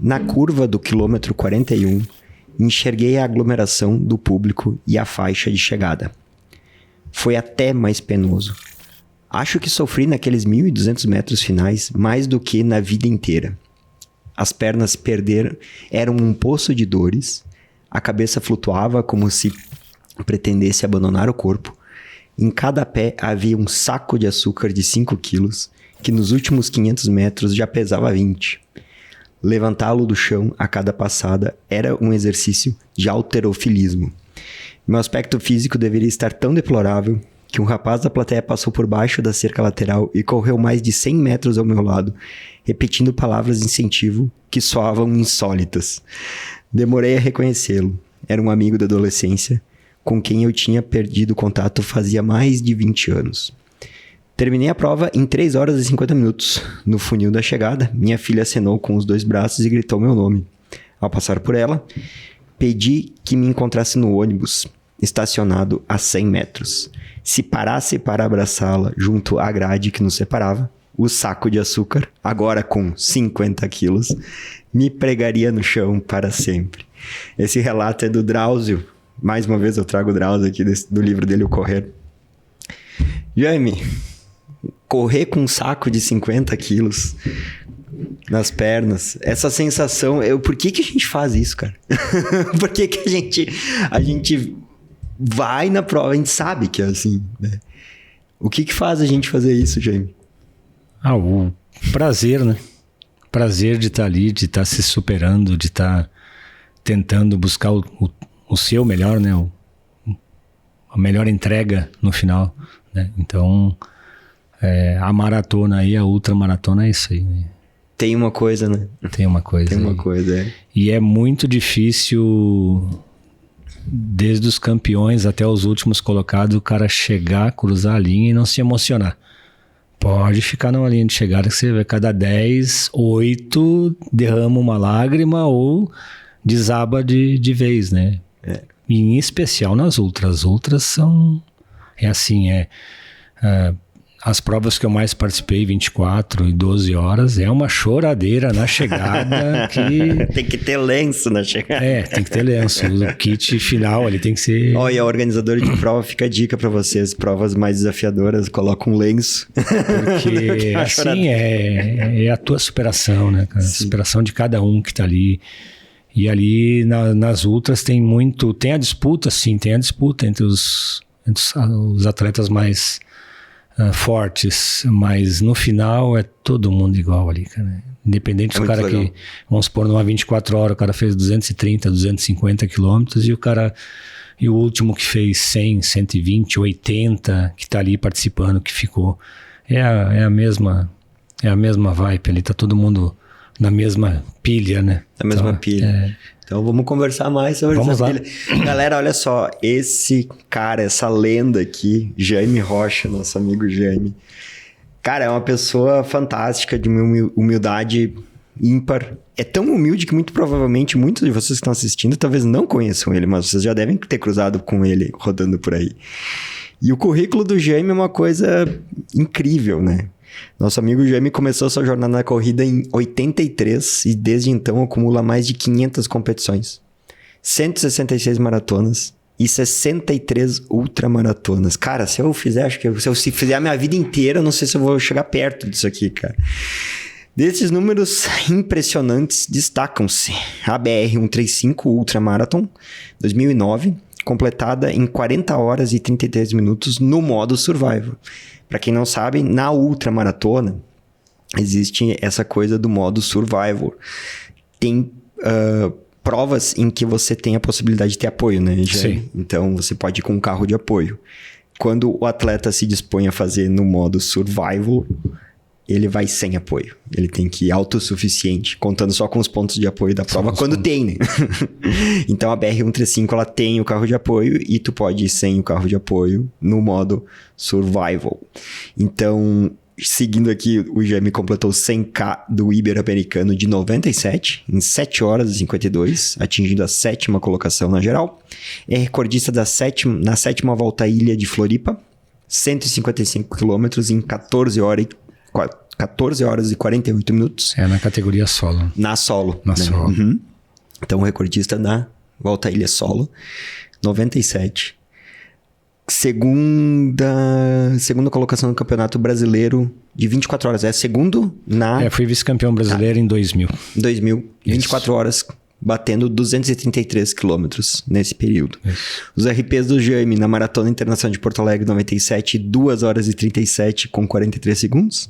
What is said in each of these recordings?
Na curva do quilômetro 41, enxerguei a aglomeração do público e a faixa de chegada. Foi até mais penoso. Acho que sofri naqueles 1.200 metros finais mais do que na vida inteira. As pernas perderam, eram um poço de dores, a cabeça flutuava como se pretendesse abandonar o corpo. Em cada pé havia um saco de açúcar de 5 quilos, que nos últimos 500 metros já pesava 20. Levantá-lo do chão a cada passada era um exercício de halterofilismo. Meu aspecto físico deveria estar tão deplorável que um rapaz da plateia passou por baixo da cerca lateral e correu mais de 100 metros ao meu lado, repetindo palavras de incentivo que soavam insólitas. Demorei a reconhecê-lo. Era um amigo da adolescência, com quem eu tinha perdido contato fazia mais de 20 anos. Terminei a prova em 3 horas e 50 minutos. No funil da chegada, minha filha acenou com os 2 braços e gritou meu nome. Ao passar por ela, pedi que me encontrasse no ônibus, estacionado a 100 metros. Se parasse para abraçá-la junto à grade que nos separava, o saco de açúcar, agora com 50 quilos, me pregaria no chão para sempre. Esse relato é do Drauzio. Mais uma vez eu trago o Drauzio aqui do livro dele, O Correr. Jaime, correr com um saco de 50 quilos nas pernas, essa sensação... Por que a gente faz isso, cara? Por que a gente vai na prova, a gente sabe que é assim, né? O que faz a gente fazer isso, Jaime? O prazer, né? Prazer de estar ali, de estar se superando, de estar tentando buscar o seu melhor, né? A melhor entrega no final, né? Então, a maratona aí, a ultramaratona é isso aí, né? Tem uma coisa, né? Tem uma coisa, é. E é muito difícil, desde os campeões até os últimos colocados, o cara chegar, cruzar a linha e não se emocionar. Pode ficar numa linha de chegada que você vê cada 10, 8 derrama uma lágrima ou desaba de vez, né? Em especial nas ultras. As ultras são... as provas que eu mais participei, 24 e 12 horas, é uma choradeira na chegada que... Tem que ter lenço na chegada. Tem que ter lenço. O kit final ali tem que ser... E a organizadora de prova, fica a dica pra vocês. Provas mais desafiadoras, coloca um lenço. Porque assim, é a tua superação, né, cara? A superação de cada um que tá ali. E ali nas ultras tem a disputa, sim, tem a disputa entre os atletas mais fortes, mas no final é todo mundo igual ali, cara. Independente do cara legal. Que, vamos supor, numa 24 horas, o cara fez 230, 250 quilômetros e o último que fez 100, 120, 80, que tá ali participando, que ficou, é a mesma vibe ali, tá todo mundo na mesma pilha, né? Na mesma pilha. Então vamos conversar mais sobre essa pilha. Galera, olha só, esse cara, essa lenda aqui, Jaime Rocha, nosso amigo Jaime. Cara, é uma pessoa fantástica, de uma humildade ímpar. É tão humilde que muito provavelmente muitos de vocês que estão assistindo talvez não conheçam ele, mas vocês já devem ter cruzado com ele rodando por aí. E o currículo do Jaime é uma coisa incrível, né? Nosso amigo Jaime começou sua jornada na corrida em 83 e desde então acumula mais de 500 competições, 166 maratonas e 63 ultramaratonas. Cara, se eu fizer a minha vida inteira, eu não sei se eu vou chegar perto disso aqui, cara. Desses números impressionantes, destacam-se a BR-135 Ultramarathon 2009, completada em 40 horas e 33 minutos no modo Survival. Para quem não sabe, na ultramaratona existe essa coisa do modo Survival. Tem provas em que você tem a possibilidade de ter apoio, né, Jaime? Sim. Então você pode ir com um carro de apoio. Quando o atleta se dispõe a fazer no modo Survival, ele vai sem apoio. Ele tem que ir autossuficiente, contando só com os pontos de apoio da prova, quando tem, né? Então a BR-135, ela tem o carro de apoio e tu pode ir sem o carro de apoio no modo Survival. Então, seguindo aqui, o Jaime completou 100K do Ibero-Americano de 97, em 7 horas e 52, atingindo a 7ª colocação na geral. É recordista na 7ª volta à ilha de Floripa, 155 quilômetros em 14 horas 14 horas e 48 minutos. Na categoria solo. Na solo. Na solo. Uhum. Então, o recordista da Volta à Ilha Solo, 97. Segunda colocação no Campeonato Brasileiro de 24 horas. segundo na... Fui vice-campeão brasileiro em 2000. 2000. 24 horas, batendo 233 quilômetros nesse período. Isso. Os RPs do Jaime na Maratona Internacional de Porto Alegre, 97, 2 horas e 37 com 43 segundos.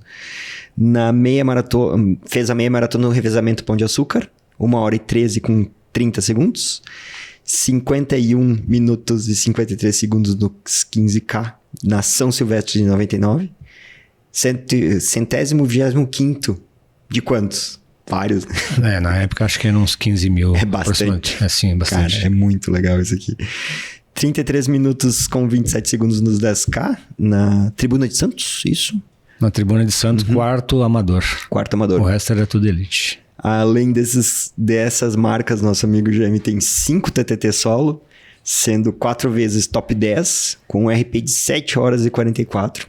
Na meia maratona, fez a meia maratona no revezamento Pão de Açúcar, 1 hora e 13 com 30 segundos. 51 minutos e 53 segundos nos 15K na São Silvestre de 99. 125º de quantos? Vários. Na época acho que eram uns 15 mil. É bastante. Sim, bastante. Cara, é muito legal isso aqui. 33 minutos com 27 segundos nos 10K na Tribuna de Santos, isso? Na Tribuna de Santos, quarto amador. Quarto amador. O resto era tudo elite. Além dessas marcas, nosso amigo Jaime tem 5 TTT solo, sendo 4 vezes top 10, com um RP de 7 horas e 44.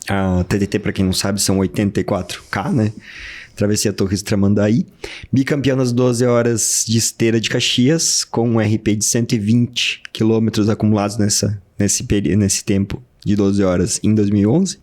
A TTT, para quem não sabe, são 84K, né? Travessia Torres Tramandaí. Bicampeão nas 12 horas de esteira de Caxias, com um RP de 120 quilômetros acumulados nesse tempo de 12 horas em 2011.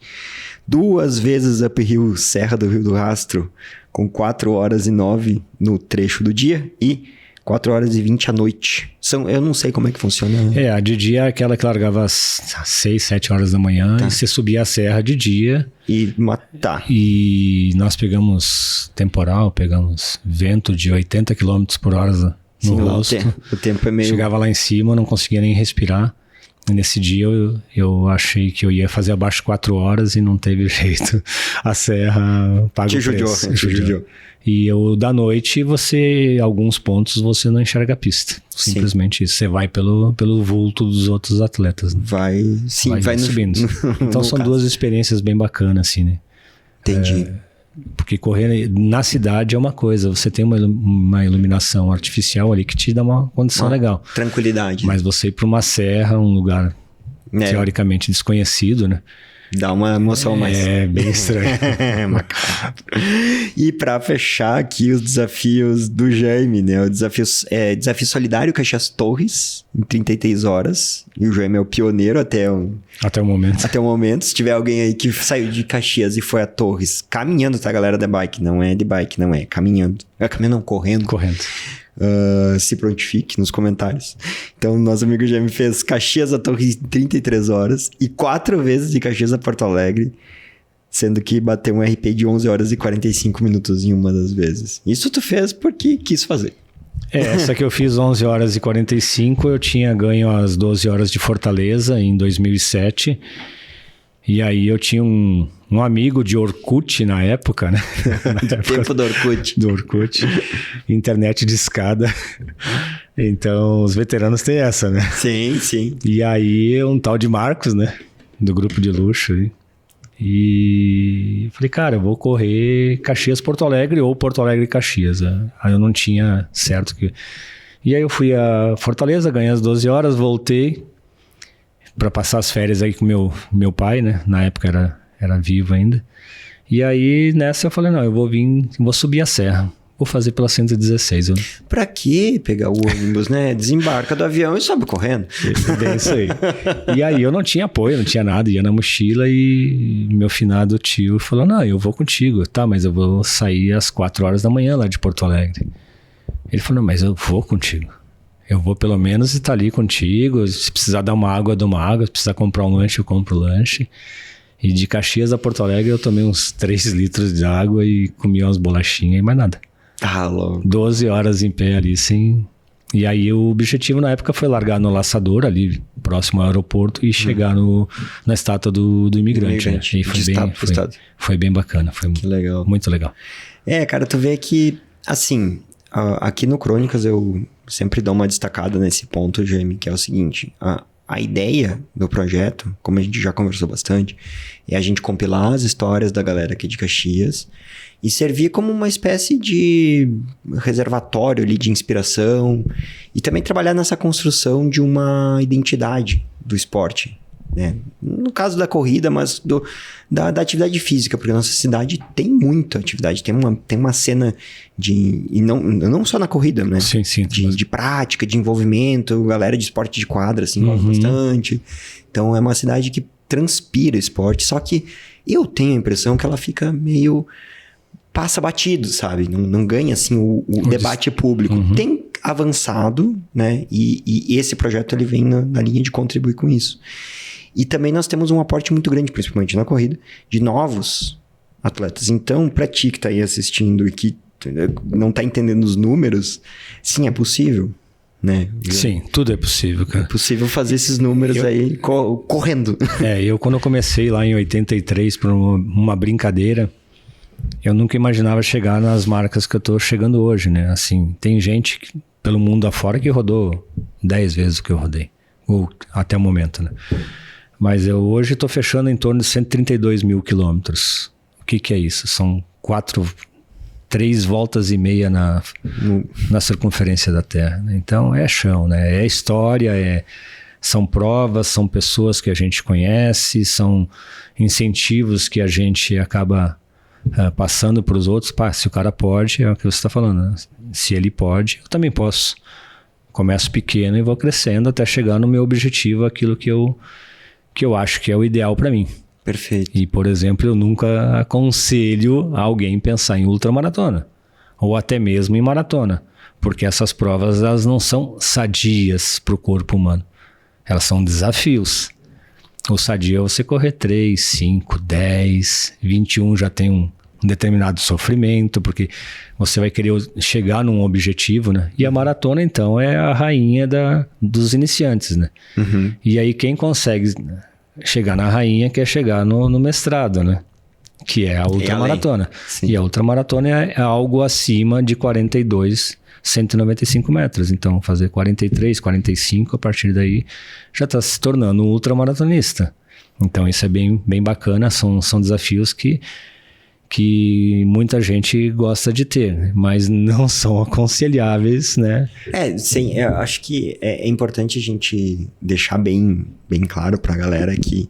2 vezes uphill Serra do Rio do Rastro, com 4 horas e 9 no trecho do dia e 4 horas e 20 à noite. Eu não sei como é que funciona. A de dia é aquela que largava às 6, 7 horas da manhã e você subia a serra de dia. E matar. E nós pegamos temporal, pegamos vento de 80 km por hora no rosto. O tempo é meio... Chegava lá em cima, não conseguia nem respirar. E nesse dia eu achei que eu ia fazer abaixo de 4 horas e não teve jeito. A serra paga o preço. Te judiou. E da noite, alguns pontos você não enxerga a pista. Simplesmente isso. Você vai pelo vulto dos outros atletas. Né? Vai subindo. Então são duas experiências bem bacanas, assim, né? Entendi. Porque correr na cidade é uma coisa. Você tem uma iluminação artificial ali que te dá uma condição legal. Tranquilidade. Mas você ir para uma serra, um lugar teoricamente desconhecido, né? Dá uma emoção mais... bem estranho. Macabro. E para fechar aqui os desafios do Jaime, né? O desafio solidário Caxias Torres, em 33 horas. E o Jaime é o pioneiro até o momento. Até o momento. Se tiver alguém aí que saiu de Caxias e foi a Torres, caminhando, tá, galera, da bike? Não é de bike, não é. Caminhando. Caminhando não, correndo. Se prontifique nos comentários. Então, nosso amigo Jaime fez Caxias a Torres em 33 horas e 4 vezes de Caxias a Porto Alegre, sendo que bateu um RP de 11 horas e 45 minutos em uma das vezes. Isso tu fez porque quis fazer. Essa que eu fiz 11 horas e 45, eu tinha ganho as 12 horas de Fortaleza em 2007. E aí eu tinha um amigo de Orkut na época, né? Tempo do Orkut. Do Orkut. Internet de escada. Então, os veteranos têm essa, né? Sim, sim. E aí, um tal de Marcos, né? Do grupo de luxo. E falei, cara, eu vou correr Caxias-Porto Alegre ou Porto Alegre-Caxias. Aí eu não tinha certo que... E aí eu fui a Fortaleza, ganhei as 12 horas, voltei para passar as férias aí com meu pai, né? Na época era vivo ainda. E aí, nessa eu falei, não, eu vou subir a serra. Vou fazer pela 116. Pra que pegar o ônibus, né? Desembarca do avião e sobe correndo. Bem isso aí. E aí eu não tinha apoio, não tinha nada. Ia na mochila e meu finado tio falou, não, eu vou contigo. Tá, mas eu vou sair às 4 horas da manhã lá de Porto Alegre. Ele falou, não, mas eu vou contigo. Eu vou pelo menos estar ali contigo. Se precisar dar uma água, eu dou uma água. Se precisar comprar um lanche, eu compro o lanche. E de Caxias a Porto Alegre eu tomei uns 3 litros de água e comi umas bolachinhas e mais nada. Ah, louco. 12 horas em pé ali, sim. E aí o objetivo na época foi largar no Laçador, ali próximo ao aeroporto, e chegar na estátua do imigrante. Né? E foi bem bacana. Foi legal. Muito legal. Cara, tu vê que, assim, aqui no Crônicas eu sempre dou uma destacada nesse ponto, Jaime, que é o seguinte... A ideia do projeto, como a gente já conversou bastante, é a gente compilar as histórias da galera aqui de Caxias e servir como uma espécie de reservatório ali de inspiração e também trabalhar nessa construção de uma identidade do esporte né? No caso da corrida, mas da atividade física, porque a nossa cidade tem muita atividade, tem uma cena e não só na corrida, né? Sim, de prática, de envolvimento, galera de esporte de quadra, assim, gosta bastante. Então é uma cidade que transpira esporte, só que eu tenho a impressão que ela fica meio... passa batido, sabe? Não ganha, assim, o debate público. Tem avançado, né? E esse projeto, ele vem na linha de contribuir com isso. E também nós temos um aporte muito grande, principalmente na corrida, de novos atletas. Então, pra ti que tá aí assistindo e que não tá entendendo os números, sim, é possível, né? Sim, tudo é possível, cara. É possível fazer esses números aí correndo. Eu quando eu comecei lá em 83 por uma brincadeira, eu nunca imaginava chegar nas marcas que eu tô chegando hoje, né? Assim, tem gente pelo mundo afora que rodou 10 vezes o que eu rodei, ou até o momento, né? Mas eu hoje tô fechando em torno de 132 mil quilômetros. O que é isso? São 3 voltas e meia na circunferência da Terra. Então é chão, né? É história, são provas, são pessoas que a gente conhece, são incentivos que a gente acaba passando para os outros. Se o cara pode, é o que você está falando, né? Se ele pode, eu também posso. Começo pequeno e vou crescendo até chegar no meu objetivo, aquilo que eu acho que é o ideal para mim. Perfeito. E, por exemplo, eu nunca aconselho alguém pensar em ultramaratona ou até mesmo em maratona, porque essas provas, elas não são sadias para o corpo humano. Elas são desafios. O sadio é você correr 3, 5, 10, 21 já tem um determinado sofrimento, porque você vai querer chegar num objetivo, né? E a maratona, então, é a rainha dos iniciantes, né? E aí quem consegue chegar na rainha quer chegar no mestrado, né? Que é a ultramaratona. E a ultramaratona é algo acima de 42, 195 metros. Então, fazer 43, 45, a partir daí já está se tornando um ultramaratonista. Então, isso é bem, bem bacana. São desafios que muita gente gosta de ter, mas não são aconselháveis, né? Sim, eu acho que é importante a gente deixar bem, bem claro pra galera que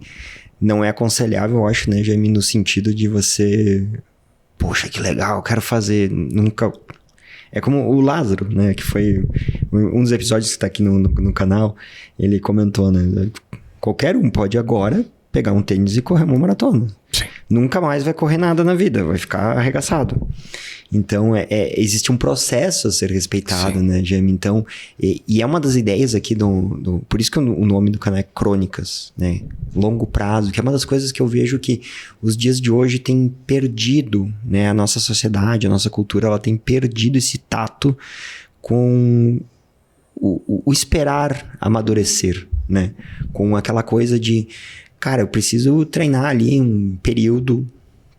não é aconselhável, eu acho, né, Jaime, no sentido de você... Poxa, que legal, eu quero fazer... Nunca... É como o Lázaro, né, que foi um dos episódios que tá aqui no canal, ele comentou, né, qualquer um pode agora pegar um tênis e correr uma maratona. Sim. Nunca mais vai correr nada na vida, vai ficar arregaçado. Então, existe um processo a ser respeitado, né, Jaime? Então, e é uma das ideias aqui por isso que o nome do canal é Crônicas, né? Longo prazo, que é uma das coisas que eu vejo que os dias de hoje têm perdido, né? A nossa sociedade, a nossa cultura, ela tem perdido esse tato com o esperar amadurecer, né? Com aquela coisa de... Cara, eu preciso treinar ali um período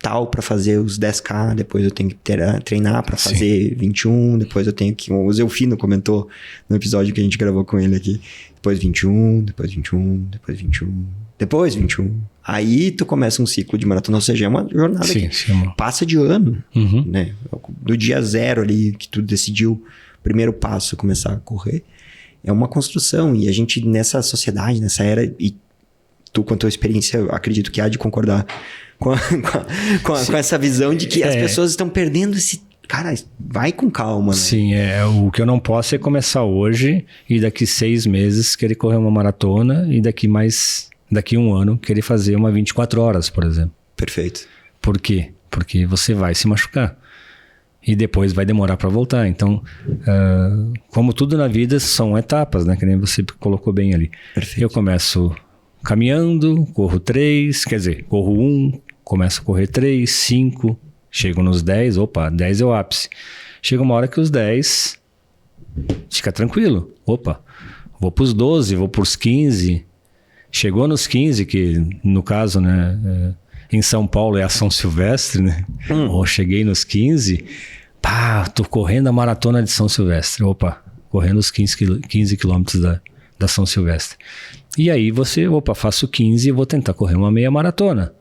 tal para fazer os 10K, depois eu tenho que treinar para fazer 21, depois eu tenho que... O Zelfino comentou no episódio que a gente gravou com ele aqui. Depois 21, depois 21, depois 21, depois 21. Aí tu começa um ciclo de maratona, ou seja, é uma jornada que passa de ano, né? Do dia 0 ali que tu decidiu, primeiro passo, começar a correr, é uma construção. E a gente nessa sociedade, nessa era... E tu, com a tua experiência, eu acredito que há de concordar com essa visão de que as pessoas estão perdendo esse... Cara, vai com calma, né? Sim, o que eu não posso é começar hoje e daqui 6 meses querer correr uma maratona e daqui 1 ano querer fazer uma 24 horas, por exemplo. Perfeito. Por quê? Porque você vai se machucar. E depois vai demorar para voltar. Então, como tudo na vida, são etapas, né? Que nem você colocou bem ali. Perfeito. Eu começo... caminhando, corro 3, quer dizer, corro 1, começo a correr 3, 5, chego nos 10, 10 é o ápice. Chega uma hora que os 10, fica tranquilo, vou pros 12, vou pros 15, chegou nos 15, que no caso, né, em São Paulo é a São Silvestre, né, cheguei nos 15, tô correndo a maratona de São Silvestre, correndo os 15 quilômetros da São Silvestre. E aí você, faço 15 e vou tentar correr uma meia maratona.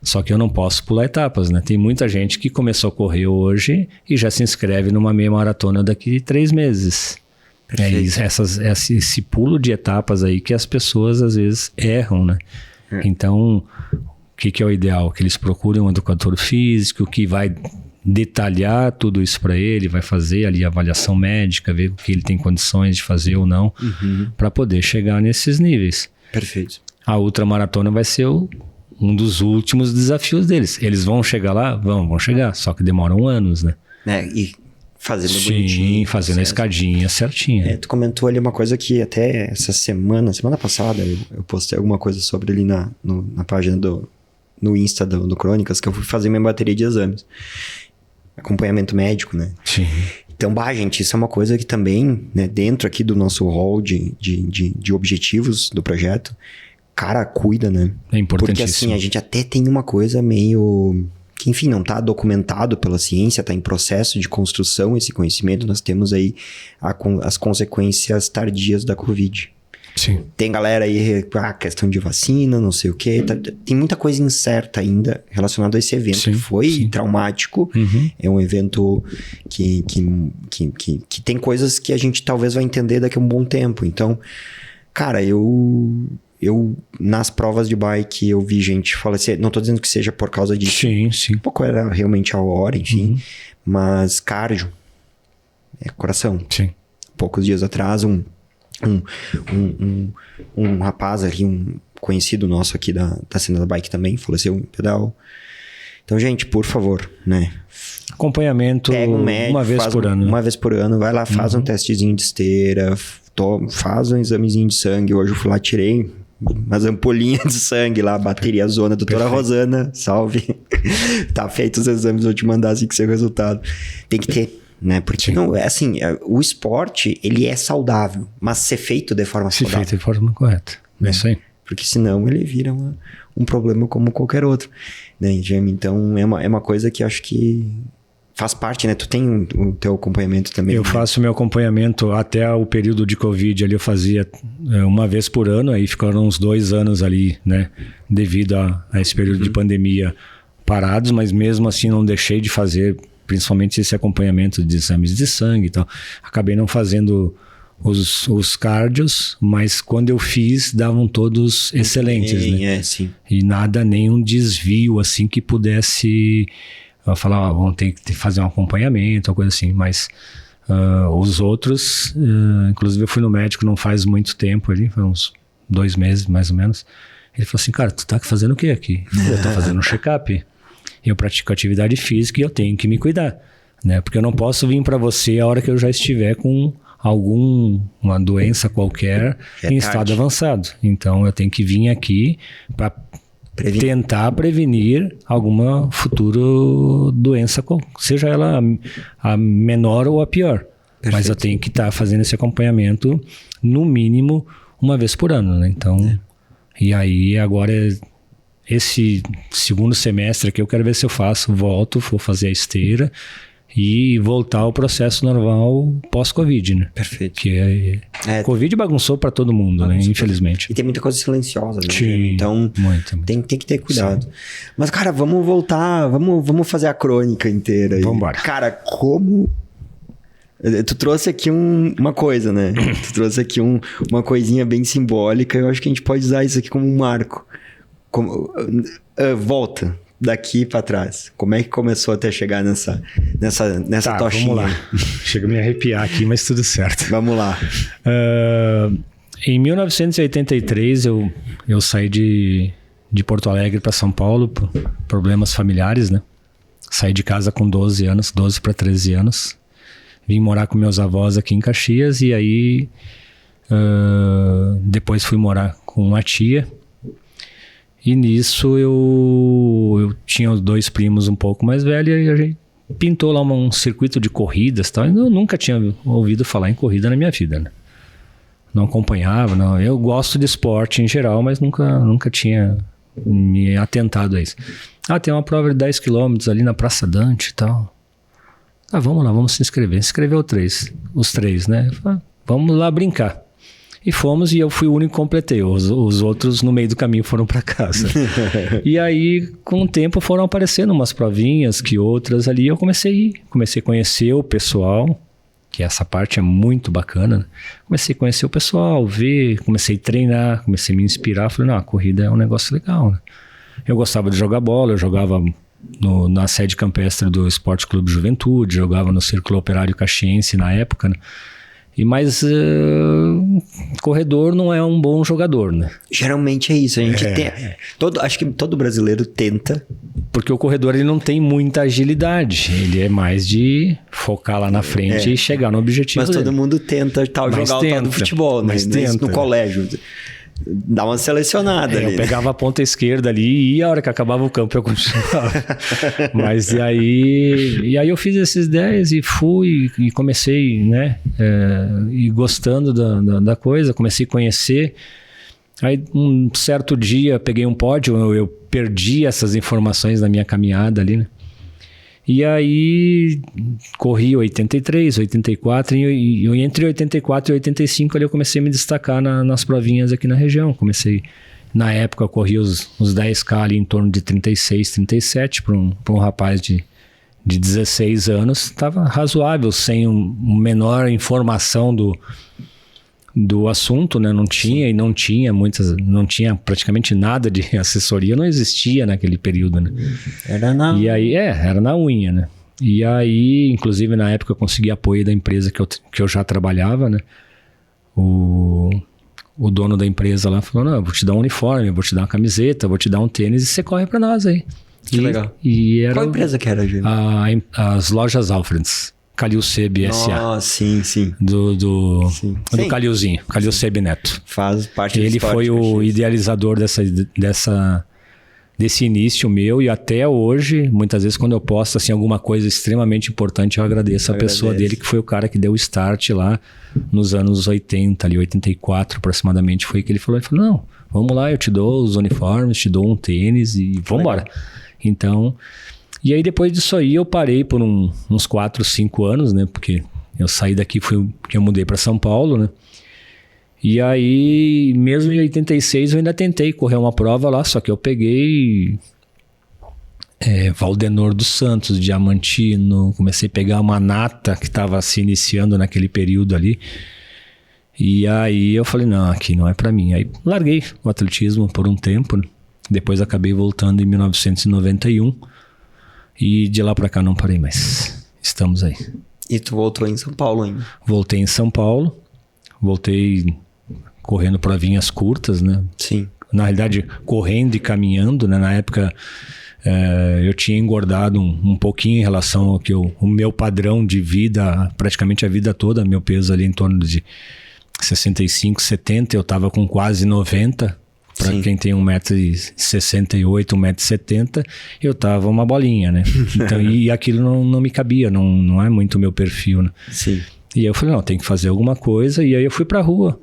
Só que eu não posso pular etapas, né? Tem muita gente que começou a correr hoje e já se inscreve numa meia maratona daqui 3 meses. Esse pulo de etapas aí que as pessoas às vezes erram, né? Então, o que é o ideal? Que eles procurem um educador físico que vai detalhar tudo isso para ele, vai fazer ali a avaliação médica, ver o que ele tem condições de fazer ou não, para poder chegar nesses níveis. Perfeito. A ultramaratona vai ser um dos últimos desafios deles. Eles vão chegar lá? Vão chegar, só que demoram anos, né? E fazendo bonitinho. Fazendo a escadinha certinha. Tu comentou ali uma coisa que até essa semana passada, eu postei alguma coisa sobre ali na página no Insta do Crônicas, que eu fui fazer minha bateria de exames. Acompanhamento médico, né? Sim. Então, gente, isso é uma coisa que também, né, dentro aqui do nosso hall de objetivos do projeto, cara, cuida, né? É importantíssimo. Porque assim, a gente até tem uma coisa meio... que, enfim, não está documentado pela ciência, está em processo de construção esse conhecimento. Nós temos aí as consequências tardias da Covid. Sim. Tem galera aí, questão de vacina, não sei o quê. Tem muita coisa incerta ainda relacionada a esse evento, que foi traumático. É um evento que tem coisas que a gente talvez vai entender daqui a um bom tempo. Então, cara, eu nas provas de bike, eu vi gente falecer. Não tô dizendo que seja por causa disso. Sim. Um pouco era realmente a hora, enfim. Mas cardio, coração. Sim. Poucos dias atrás, um rapaz ali, um conhecido nosso aqui da cena da bike também, faleceu em pedal. Então, gente, por favor, né? Acompanhamento pega um médico, uma vez por ano. Uma vez por ano, vai lá, faz um testezinho de esteira, faz um examezinho de sangue. Hoje eu fui lá, tirei umas ampolinhas de sangue lá, bateria zona, doutora Rosana, salve. Tá feito os exames, vou te mandar assim que ser o resultado. Tem que ter, né? Porque não, assim, o esporte, ele é saudável, mas ser feito de forma saudável. Ser feito de forma correta. É isso aí. Porque senão ele vira um problema como qualquer outro, né, Jamie? Então é uma coisa que acho que faz parte, né? Tu tem o teu acompanhamento também. Eu faço meu acompanhamento até o período de Covid ali, eu fazia uma vez por ano, aí ficaram uns 2 anos ali, né? Devido a esse período de pandemia parados, mas mesmo assim não deixei de fazer, principalmente esse acompanhamento de exames de sangue e tal. Acabei não fazendo os cardios, mas quando eu fiz, davam todos excelentes, né? Sim. E nada, nenhum desvio, assim, que pudesse... falar, vamos ter que fazer um acompanhamento, uma coisa assim, mas os outros, inclusive eu fui no médico não faz muito tempo ali, foi uns 2 meses mais ou menos, ele falou assim, cara, tu tá fazendo o que aqui? Eu tô fazendo um check-up, eu pratico atividade física e eu tenho que me cuidar, né? Porque eu não posso vir para você a hora que eu já estiver com uma doença qualquer em estado avançado, então eu tenho que vir aqui para tentar prevenir alguma futura doença, seja ela a menor ou a pior. Perfeito. Mas eu tenho que estar fazendo esse acompanhamento no mínimo uma vez por ano, né? Então, e aí agora esse segundo semestre aqui eu quero ver se eu vou fazer a esteira e voltar ao processo normal pós-Covid, né? Perfeito. Que Covid bagunçou para todo mundo, né? Infelizmente. E tem muita coisa silenciosa, né? Sim, então, muito. Tem que ter cuidado. Sim. Mas, cara, vamos voltar, vamos fazer a crônica inteira aí. Vamos embora. Cara, como... Tu trouxe aqui uma coisa, né? Tu trouxe aqui uma coisinha bem simbólica. Eu acho que a gente pode usar isso aqui como um marco. Volta daqui para trás. Como é que começou até chegar nessa tochinha? Vamos lá. Chega a me arrepiar aqui, mas tudo certo. Vamos lá. Em 1983, eu saí de Porto Alegre para São Paulo por problemas familiares, né? Saí de casa com 12 para 13 anos. Vim morar com meus avós aqui em Caxias e aí depois fui morar com uma tia. E nisso eu tinha os 2 primos um pouco mais velhos e a gente pintou lá um circuito de corridas e tal. Eu nunca tinha ouvido falar em corrida na minha vida, né? Não acompanhava, não. Eu gosto de esporte em geral, mas nunca tinha me atentado a isso. Tem uma prova de 10 quilômetros ali na Praça Dante e tal. Vamos lá, vamos se inscrever. Inscreveu os 3, né? Vamos lá brincar. E fomos, e eu fui o único que completei. Os outros, no meio do caminho, foram para casa. E aí, com o tempo, foram aparecendo umas provinhas que outras ali. Eu comecei a conhecer o pessoal. que essa parte é muito bacana, né? Comecei a conhecer o pessoal, comecei a treinar, comecei a me inspirar. Falei, não, a corrida é um negócio legal, né? Eu gostava de jogar bola, eu jogava na sede campestre do Esporte Clube Juventude, jogava no Círculo Operário Caxiense na época, né? Mas corredor não é um bom jogador, né? Geralmente é isso, a gente tem... acho que todo brasileiro tenta. Porque o corredor ele não tem muita agilidade, ele é mais de focar lá na frente e chegar no objetivo Mas dele. todo mundo tenta jogar o tal do futebol, né? Mas tenta. No colégio. Dá uma selecionada ali. Eu pegava a ponta esquerda ali e a hora que acabava o campo eu continuava. Mas e aí eu fiz esses 10 e fui e comecei, né? E gostando da coisa, comecei a conhecer. Aí um certo dia peguei um pódio, eu perdi essas informações na minha caminhada ali, né? E aí corri 83, 84 e entre 84 e 85 ali eu comecei a me destacar nas provinhas aqui na região. Na época eu corri os 10K ali em torno de 36, 37 para um rapaz de 16 anos. Estava razoável, sem menor informação do assunto, né? Não tinha praticamente nada de assessoria, não existia naquele período, né? Era na unha, né? E aí, inclusive na época eu consegui apoio da empresa que eu já trabalhava, né? O dono da empresa lá falou, não, eu vou te dar um uniforme, eu vou te dar uma camiseta, eu vou te dar um tênis e você corre pra nós aí. Que legal. Qual empresa que era, Júlio? As lojas Alfreds. Calil Seb S.A. Sim. Do Calilzinho, Calil Seb Neto. Faz parte do Ele foi o idealizador desse início meu e até hoje, muitas vezes quando eu posto assim, alguma coisa extremamente importante, eu agradeço a pessoa dele, que foi o cara que deu o start lá nos anos 80, ali 84 aproximadamente, foi que ele falou, não, vamos lá, eu te dou os uniformes, te dou um tênis e vambora. Então... E aí depois disso aí eu parei por uns 4, 5 anos, né? Porque eu saí daqui, porque eu mudei para São Paulo, né? E aí, mesmo em 86, eu ainda tentei correr uma prova lá, só que eu peguei Valdenor dos Santos, Diamantino, comecei a pegar uma nata que estava se iniciando naquele período ali. E aí eu falei, não, aqui não é para mim. Aí larguei o atletismo por um tempo, né? Depois acabei voltando em 1991. E de lá pra cá não parei mais. Estamos aí. E tu voltou em São Paulo ainda? Voltei em São Paulo. Voltei correndo provinhas curtas, né? Sim. Na realidade, correndo e caminhando, né? Na época, eu tinha engordado um pouquinho em relação ao que o meu padrão de vida, praticamente a vida toda, meu peso ali em torno de 65, 70, eu tava com quase 90. Para quem tem 1,68 m, 1,70 m, eu tava uma bolinha, né? Então, e aquilo não me cabia, não é muito o meu perfil, né? Sim. E aí eu falei, não, tem que fazer alguma coisa. E aí eu fui pra rua.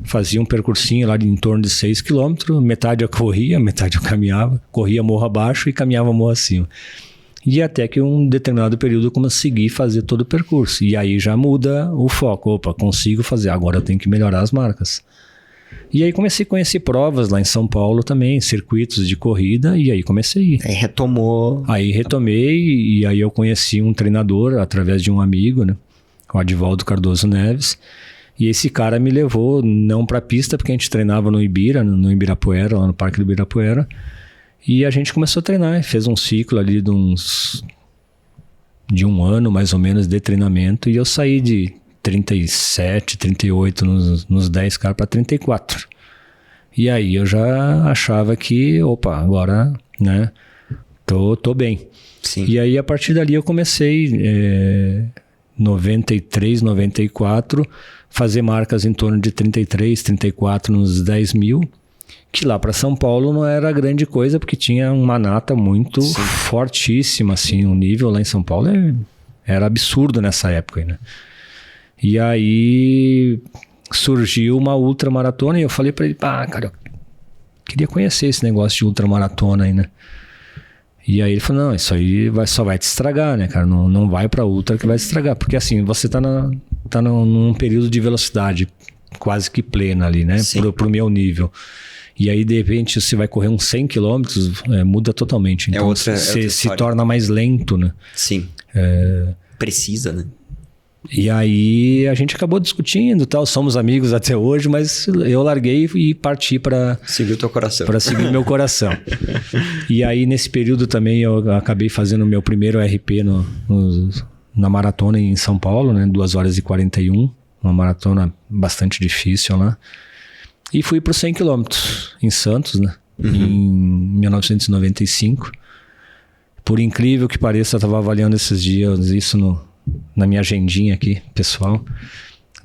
Fazia um percursinho lá de em torno de 6 km, metade eu corria, metade eu caminhava. Corria morro abaixo e caminhava morro acima. E até que um determinado período eu consegui fazer todo o percurso. E aí já muda o foco. Opa, consigo fazer, agora eu tenho que melhorar as marcas. E aí comecei a conhecer provas lá em São Paulo também, circuitos de corrida, e aí comecei a ir. Aí retomou. Aí retomei, e aí eu conheci um treinador através de um amigo, né? O Adivaldo Cardoso Neves. E esse cara me levou, não pra pista, porque a gente treinava no Ibirapuera, lá no Parque do Ibirapuera. E a gente começou a treinar, fez um ciclo ali de um ano, mais ou menos, de treinamento, e eu saí de 37, 38 nos 10K para 34. E aí eu já achava que, opa, agora, né, tô bem. Sim. E aí a partir dali eu comecei, 93, 94, fazer marcas em torno de 33, 34 nos 10 mil, que lá para São Paulo não era grande coisa, porque tinha uma nata muito fortíssima, assim, o nível lá em São Paulo era absurdo nessa época, né? E aí surgiu uma ultramaratona e eu falei pra ele, cara, eu queria conhecer esse negócio de ultramaratona aí, né? E aí ele falou, não, isso aí só vai te estragar, né, cara? Não vai pra ultra que vai te estragar. Porque assim, você tá num período de velocidade quase que plena ali, né? Pro meu nível. E aí, de repente, você vai correr uns 100 km, muda totalmente. Então, você se torna mais lento, né? Sim. Precisa, né? E aí a gente acabou discutindo e tal, somos amigos até hoje, mas eu larguei e parti para seguir o teu coração. Para seguir meu coração. E aí nesse período também eu acabei fazendo o meu primeiro RP na maratona em São Paulo, né? 2h41, uma maratona bastante difícil lá. E fui para os 100 km em Santos, né? Em 1995. Por incrível que pareça, eu estava avaliando esses dias isso na minha agendinha aqui, pessoal.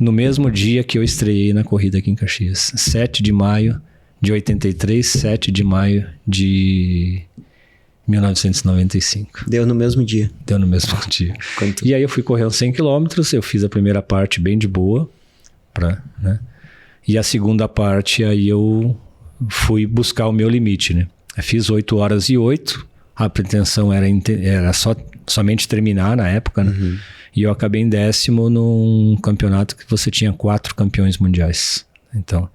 No mesmo dia que eu estreiei na corrida aqui em Caxias. 7 de maio de 83, 7 de maio de 1995. Deu no mesmo dia. Deu no mesmo dia. E aí eu fui correr uns 100 km, eu fiz a primeira parte bem de boa, né? E a segunda parte aí eu fui buscar o meu limite, né? Eu fiz 8h08, a pretensão era somente terminar na época, né? E eu acabei em 10º num campeonato que você tinha 4 campeões mundiais. Então,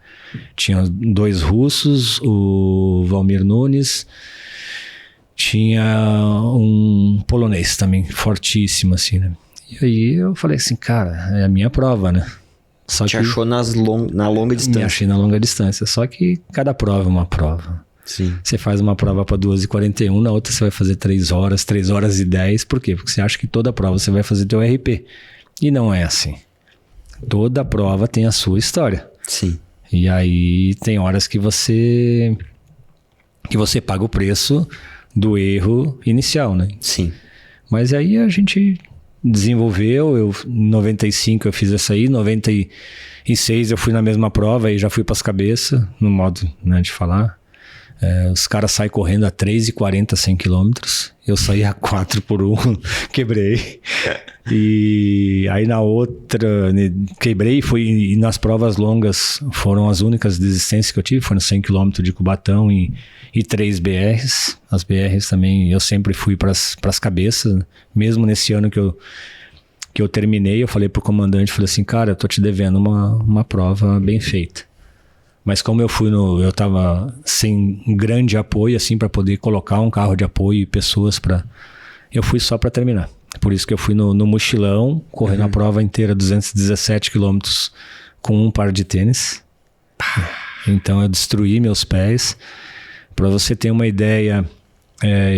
tinha 2 russos, o Valmir Nunes, tinha um polonês também, fortíssimo assim, né? E aí eu falei assim, cara, é a minha prova, né? Só Te achou na longa distância. Me achei na longa distância, só que cada prova é uma prova. Sim. Você faz uma prova para 2h41, na outra você vai fazer 3h10. Por quê? Porque você acha que toda prova você vai fazer teu RP. E não é assim. Toda prova tem a sua história. Sim. E aí tem horas que você paga o preço do erro inicial, né? Sim. Mas aí a gente desenvolveu, em 95 eu fiz essa aí, em 96 eu fui na mesma prova e já fui para as cabeças, no modo, né, de falar. Os caras saem correndo a 3h40 100 km, eu saí a 4x1, quebrei. E aí na outra, quebrei, e nas provas longas foram as únicas desistências que eu tive, foram 100 km de Cubatão e 3 BRs. As BRs também eu sempre fui para as cabeças, mesmo nesse ano que eu terminei, eu falei pro comandante, falei assim, cara, eu tô te devendo uma prova bem feita. Mas como eu tava sem grande apoio, assim, para poder colocar um carro de apoio e pessoas eu fui só para terminar. Por isso que eu fui no mochilão, correndo a prova inteira, 217 quilômetros, com um par de tênis. Então eu destruí meus pés. Para você ter uma ideia,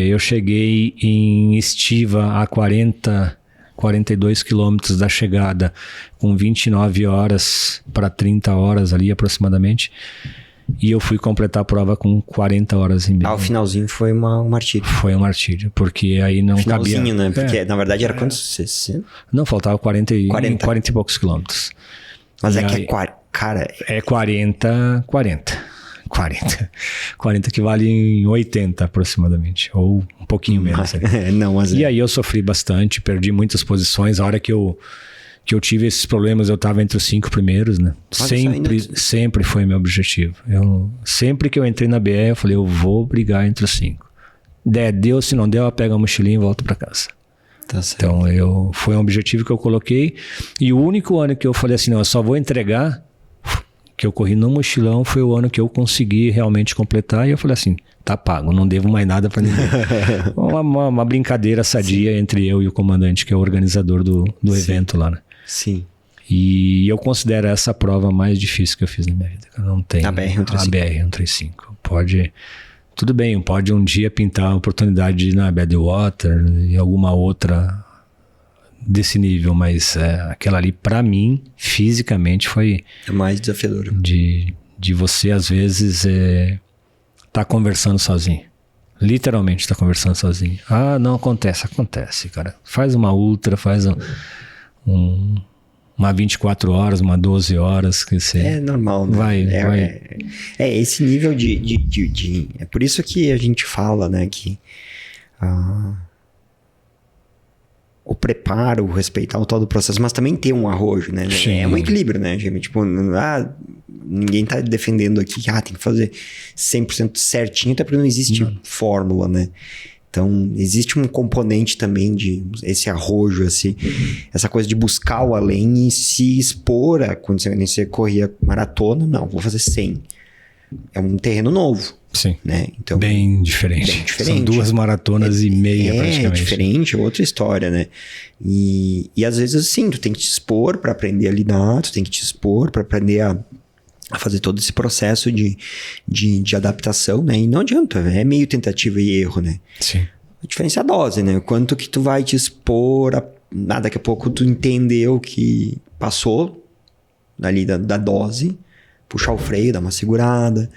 eu cheguei em Estiva a 42 quilômetros da chegada, com 29 horas para 30 horas ali aproximadamente, e eu fui completar a prova com 40 horas e meia. O finalzinho foi um martírio. Foi um martírio, porque aí não cabia... Finalzinho, né? Porque na verdade era quantos? 60? Não, faltava 40 e poucos quilômetros. Mas e é aí, que cara... É 40 que vale em 80 aproximadamente, ou um pouquinho menos. E aí eu sofri bastante, perdi muitas posições. A hora que eu tive esses problemas, eu estava entre os 5 primeiros, né? Sempre foi meu objetivo. Sempre que eu entrei na BR, eu falei, eu vou brigar entre os 5. Deu, se não deu, eu pego a mochilinha e volto para casa. Tá certo. Então, foi um objetivo que eu coloquei. E o único ano que eu falei assim, não, eu só vou entregar, que eu corri no mochilão, foi o ano que eu consegui realmente completar, e eu falei assim, tá pago, não devo mais nada para ninguém. uma brincadeira sadia entre eu e o comandante, que é o organizador do evento lá, né? Sim. E eu considero essa a prova mais difícil que eu fiz na minha vida. Não tem a BR-135. Tudo bem, pode um dia pintar a oportunidade de ir na Badwater e alguma outra desse nível, mas aquela ali, pra mim, fisicamente, foi... É mais desafiador. De você, às vezes, tá conversando sozinho. Literalmente tá conversando sozinho. Ah, não acontece. Acontece, cara. Faz uma ultra, faz uma 24 horas, uma 12 horas. Que você é normal, né? Vai. Esse nível de... É por isso que a gente fala, né, que... o preparo, respeitar o tal do processo, mas também ter um arrojo, né? Sim. É um equilíbrio, né? Tipo, ninguém tá defendendo aqui que tem que fazer 100% certinho, até porque não existe fórmula, né? Então, existe um componente também de esse arrojo, assim, essa coisa de buscar o além e se expor quando você corria maratona, não, vou fazer 100. é um terreno novo. Sim. Né? Então, bem diferente. São 2 maratonas e meia, praticamente. É diferente, é outra história, né? E às vezes, assim, tu tem que te expor para aprender a lidar, tu tem que te expor para aprender a fazer todo esse processo de adaptação, né? E não adianta, é meio tentativa e erro, né? Sim. A diferença é a dose, né? Quanto que tu vai te expor daqui a pouco tu entendeu que passou dali da dose, puxar o freio, dar uma segurada,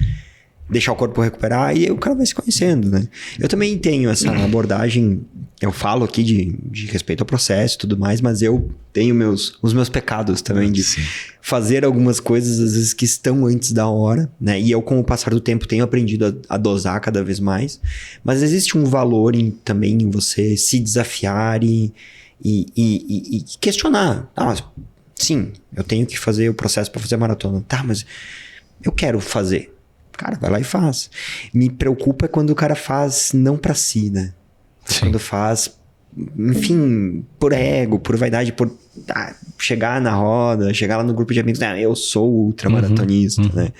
deixar o corpo recuperar, e aí o cara vai se conhecendo, né? Eu também tenho essa abordagem, eu falo aqui de respeito ao processo e tudo mais, mas eu tenho os meus pecados também de fazer algumas coisas, às vezes, que estão antes da hora, né? E eu, com o passar do tempo, tenho aprendido a dosar cada vez mais, mas existe um valor também em você se desafiar e questionar. Sim, eu tenho que fazer o processo para fazer a maratona. Tá, mas eu quero fazer. Cara, vai lá e faz. Me preocupa quando o cara faz não pra si, né? Sim. Quando faz, enfim, por ego, por vaidade, por chegar na roda, chegar lá no grupo de amigos, eu sou ultramaratonista, né?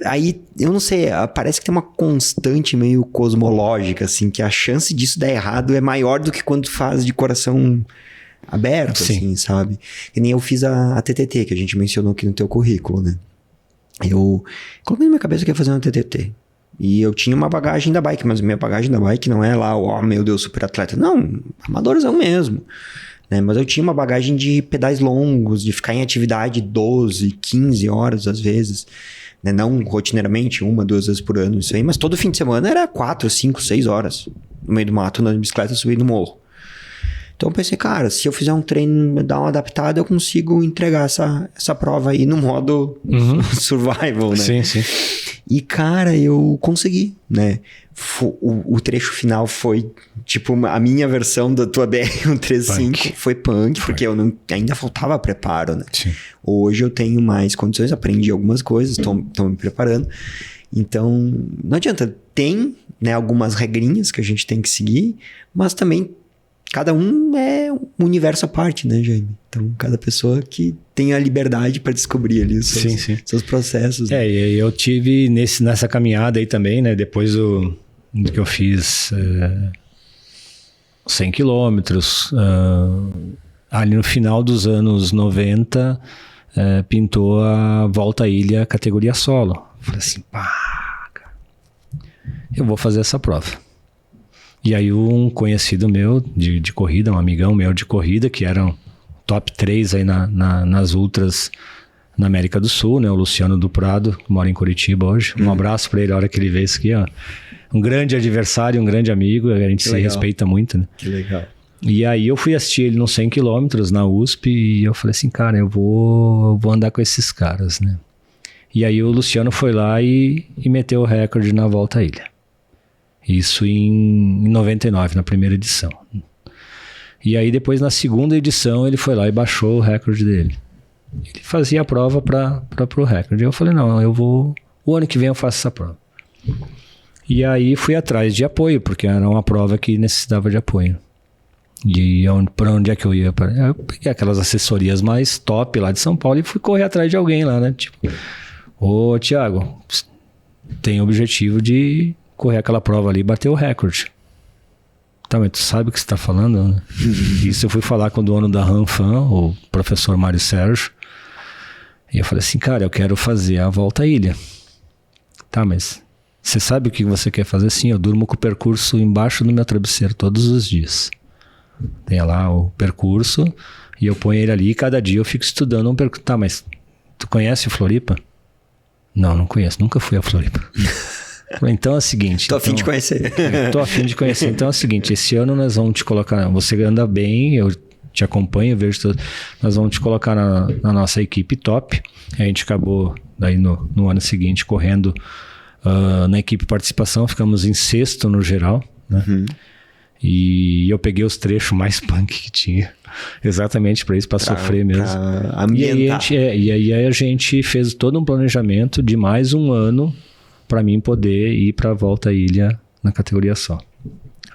Aí, eu não sei, parece que tem uma constante meio cosmológica, assim, que a chance disso dar errado é maior do que quando tu faz de coração aberto, assim, sabe? Que nem eu fiz a TTT, que a gente mencionou aqui no teu currículo, né? Eu coloquei na minha cabeça que ia fazer uma TTT. E eu tinha uma bagagem da bike, mas minha bagagem da bike não é lá, meu Deus, super atleta. Não, amadorzão mesmo. Né? Mas eu tinha uma bagagem de pedais longos, de ficar em atividade 12, 15 horas às vezes. Né? Não rotineiramente, 1, 2 vezes por ano, isso aí. Mas todo fim de semana era 4, 5, 6 horas. No meio do mato, andando de bicicleta, subindo no morro. Então eu pensei, cara, se eu fizer um treino, dar uma adaptada, eu consigo entregar essa prova aí no modo survival, né? Sim. E, cara, eu consegui, né? O trecho final foi, tipo, a minha versão da tua BR-135 foi punk, porque ainda faltava preparo, né? Sim. Hoje eu tenho mais condições, aprendi algumas coisas, tô me preparando. Então, não adianta. Tem, né, algumas regrinhas que a gente tem que seguir, mas também cada um é um universo à parte, né, Jaime? Então, cada pessoa que tem a liberdade para descobrir ali os seus processos. Né? E eu tive nessa caminhada aí também, né? Depois do que eu fiz 100 quilômetros, ali no final dos anos 90, pintou a Volta à Ilha categoria solo. Falei assim, cara, eu vou fazer essa prova. E aí um conhecido meu de corrida, um amigão meu de corrida, que era um top 3 aí nas ultras na América do Sul, né? O Luciano do Prado, que mora em Curitiba hoje. Um abraço pra ele, a hora que ele veio isso aqui, ó. Um grande adversário, um grande amigo, a gente se respeita muito, né? Que legal. E aí eu fui assistir ele nos 100 quilômetros na USP e eu falei assim, cara, eu vou andar com esses caras, né? E aí o Luciano foi lá e meteu o recorde na Volta à Ilha. Isso em 99, na primeira edição. E aí depois na segunda edição ele foi lá e baixou o recorde dele. Ele fazia a prova para o recorde. Eu falei, não, o ano que vem eu faço essa prova. E aí fui atrás de apoio, porque era uma prova que necessitava de apoio. E para onde é que eu ia? Eu peguei aquelas assessorias mais top lá de São Paulo e fui correr atrás de alguém lá, né? Tipo, ô Thiago, tem o objetivo de correr aquela prova ali e bater o recorde. Tá, mas tu sabe o que você tá falando, né? Isso eu fui falar com o dono da Ranfan, o professor Mário Sérgio. E eu falei assim, cara, eu quero fazer a Volta à Ilha. Tá, mas você sabe o que você quer fazer? Sim, eu durmo com o percurso embaixo do meu travesseiro todos os dias. Tem lá o percurso e eu ponho ele ali e cada dia eu fico estudando um percurso. Tá, mas tu conhece Floripa? Não conheço, nunca fui a Floripa. Então é o seguinte... Tô a fim de conhecer. Tô a fim de conhecer. Então é o seguinte, esse ano nós vamos te colocar... Você anda bem, eu te acompanho, eu vejo tudo. Nós vamos te colocar na nossa equipe top. A gente acabou daí no ano seguinte correndo na equipe participação, ficamos em 6º no geral, né? E eu peguei os trechos mais punk que tinha. Exatamente para isso, para sofrer mesmo. E aí a gente fez todo um planejamento de mais um ano para mim poder ir para a Volta à Ilha na categoria só.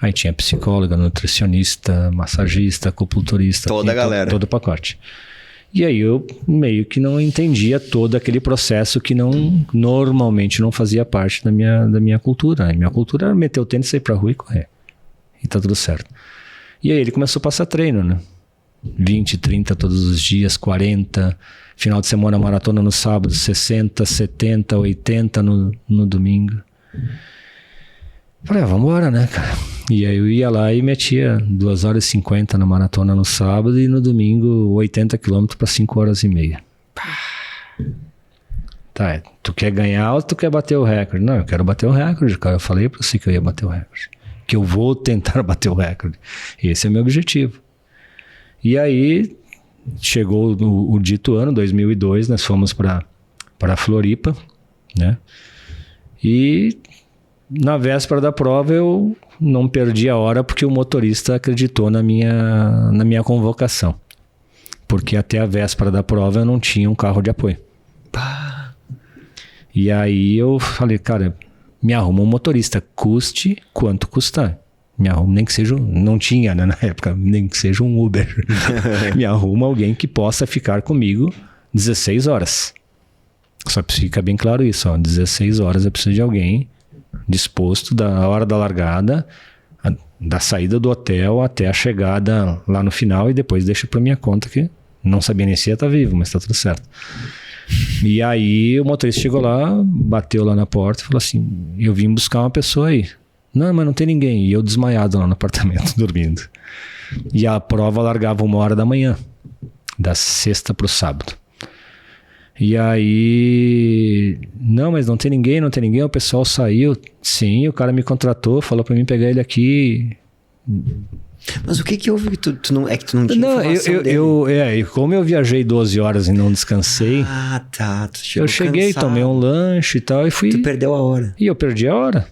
Aí tinha psicóloga, nutricionista, massagista, acupunturista. Toda a galera. Todo o pacote. E aí eu meio que não entendia todo aquele processo que normalmente não fazia parte da minha cultura. A minha cultura era meter o tênis, sair pra rua e correr. E tá tudo certo. E aí ele começou a passar treino, né? 20, 30 todos os dias, 40, final de semana maratona no sábado, 60, 70, 80 no domingo. Falei, vambora, né, cara? E aí eu ia lá e metia 2h50 na maratona no sábado e no domingo 80 km para 5h30. Tá, tu quer ganhar ou tu quer bater o recorde? Não, eu quero bater o recorde, cara. Eu falei pra você que eu ia bater o recorde. Que eu vou tentar bater o recorde. Esse é o meu objetivo. E aí chegou o dito ano, 2002, nós fomos para Floripa, né? E na véspera da prova eu não perdi a hora porque o motorista acreditou na minha convocação. Porque até a véspera da prova eu não tinha um carro de apoio. E aí eu falei, cara, me arruma um motorista, custe quanto custar. Me arruma, nem que seja, não tinha, né, na época, nem que seja um Uber. Me arruma alguém que possa ficar comigo 16 horas. Só fica bem claro isso, ó, 16 horas eu preciso de alguém disposto da hora da largada, da saída do hotel até a chegada lá no final e depois deixa pra minha conta que não sabia nem se ia estar vivo, mas tá tudo certo. E aí o motorista chegou lá, bateu lá na porta e falou assim, eu vim buscar uma pessoa aí. Não, mas não tem ninguém. E eu desmaiado lá no apartamento, dormindo. E a prova largava 1h da manhã, da sexta pro sábado. E aí, não, mas não tem ninguém, o pessoal saiu. Sim, o cara me contratou, falou pra mim pegar ele aqui. Mas o que houve que tu não tinha informação dele? Como eu viajei 12 horas e não descansei. Ah, tá. Eu cheguei, cansado. Tomei um lanche e tal e fui. Tu perdeu a hora. E eu perdi a hora.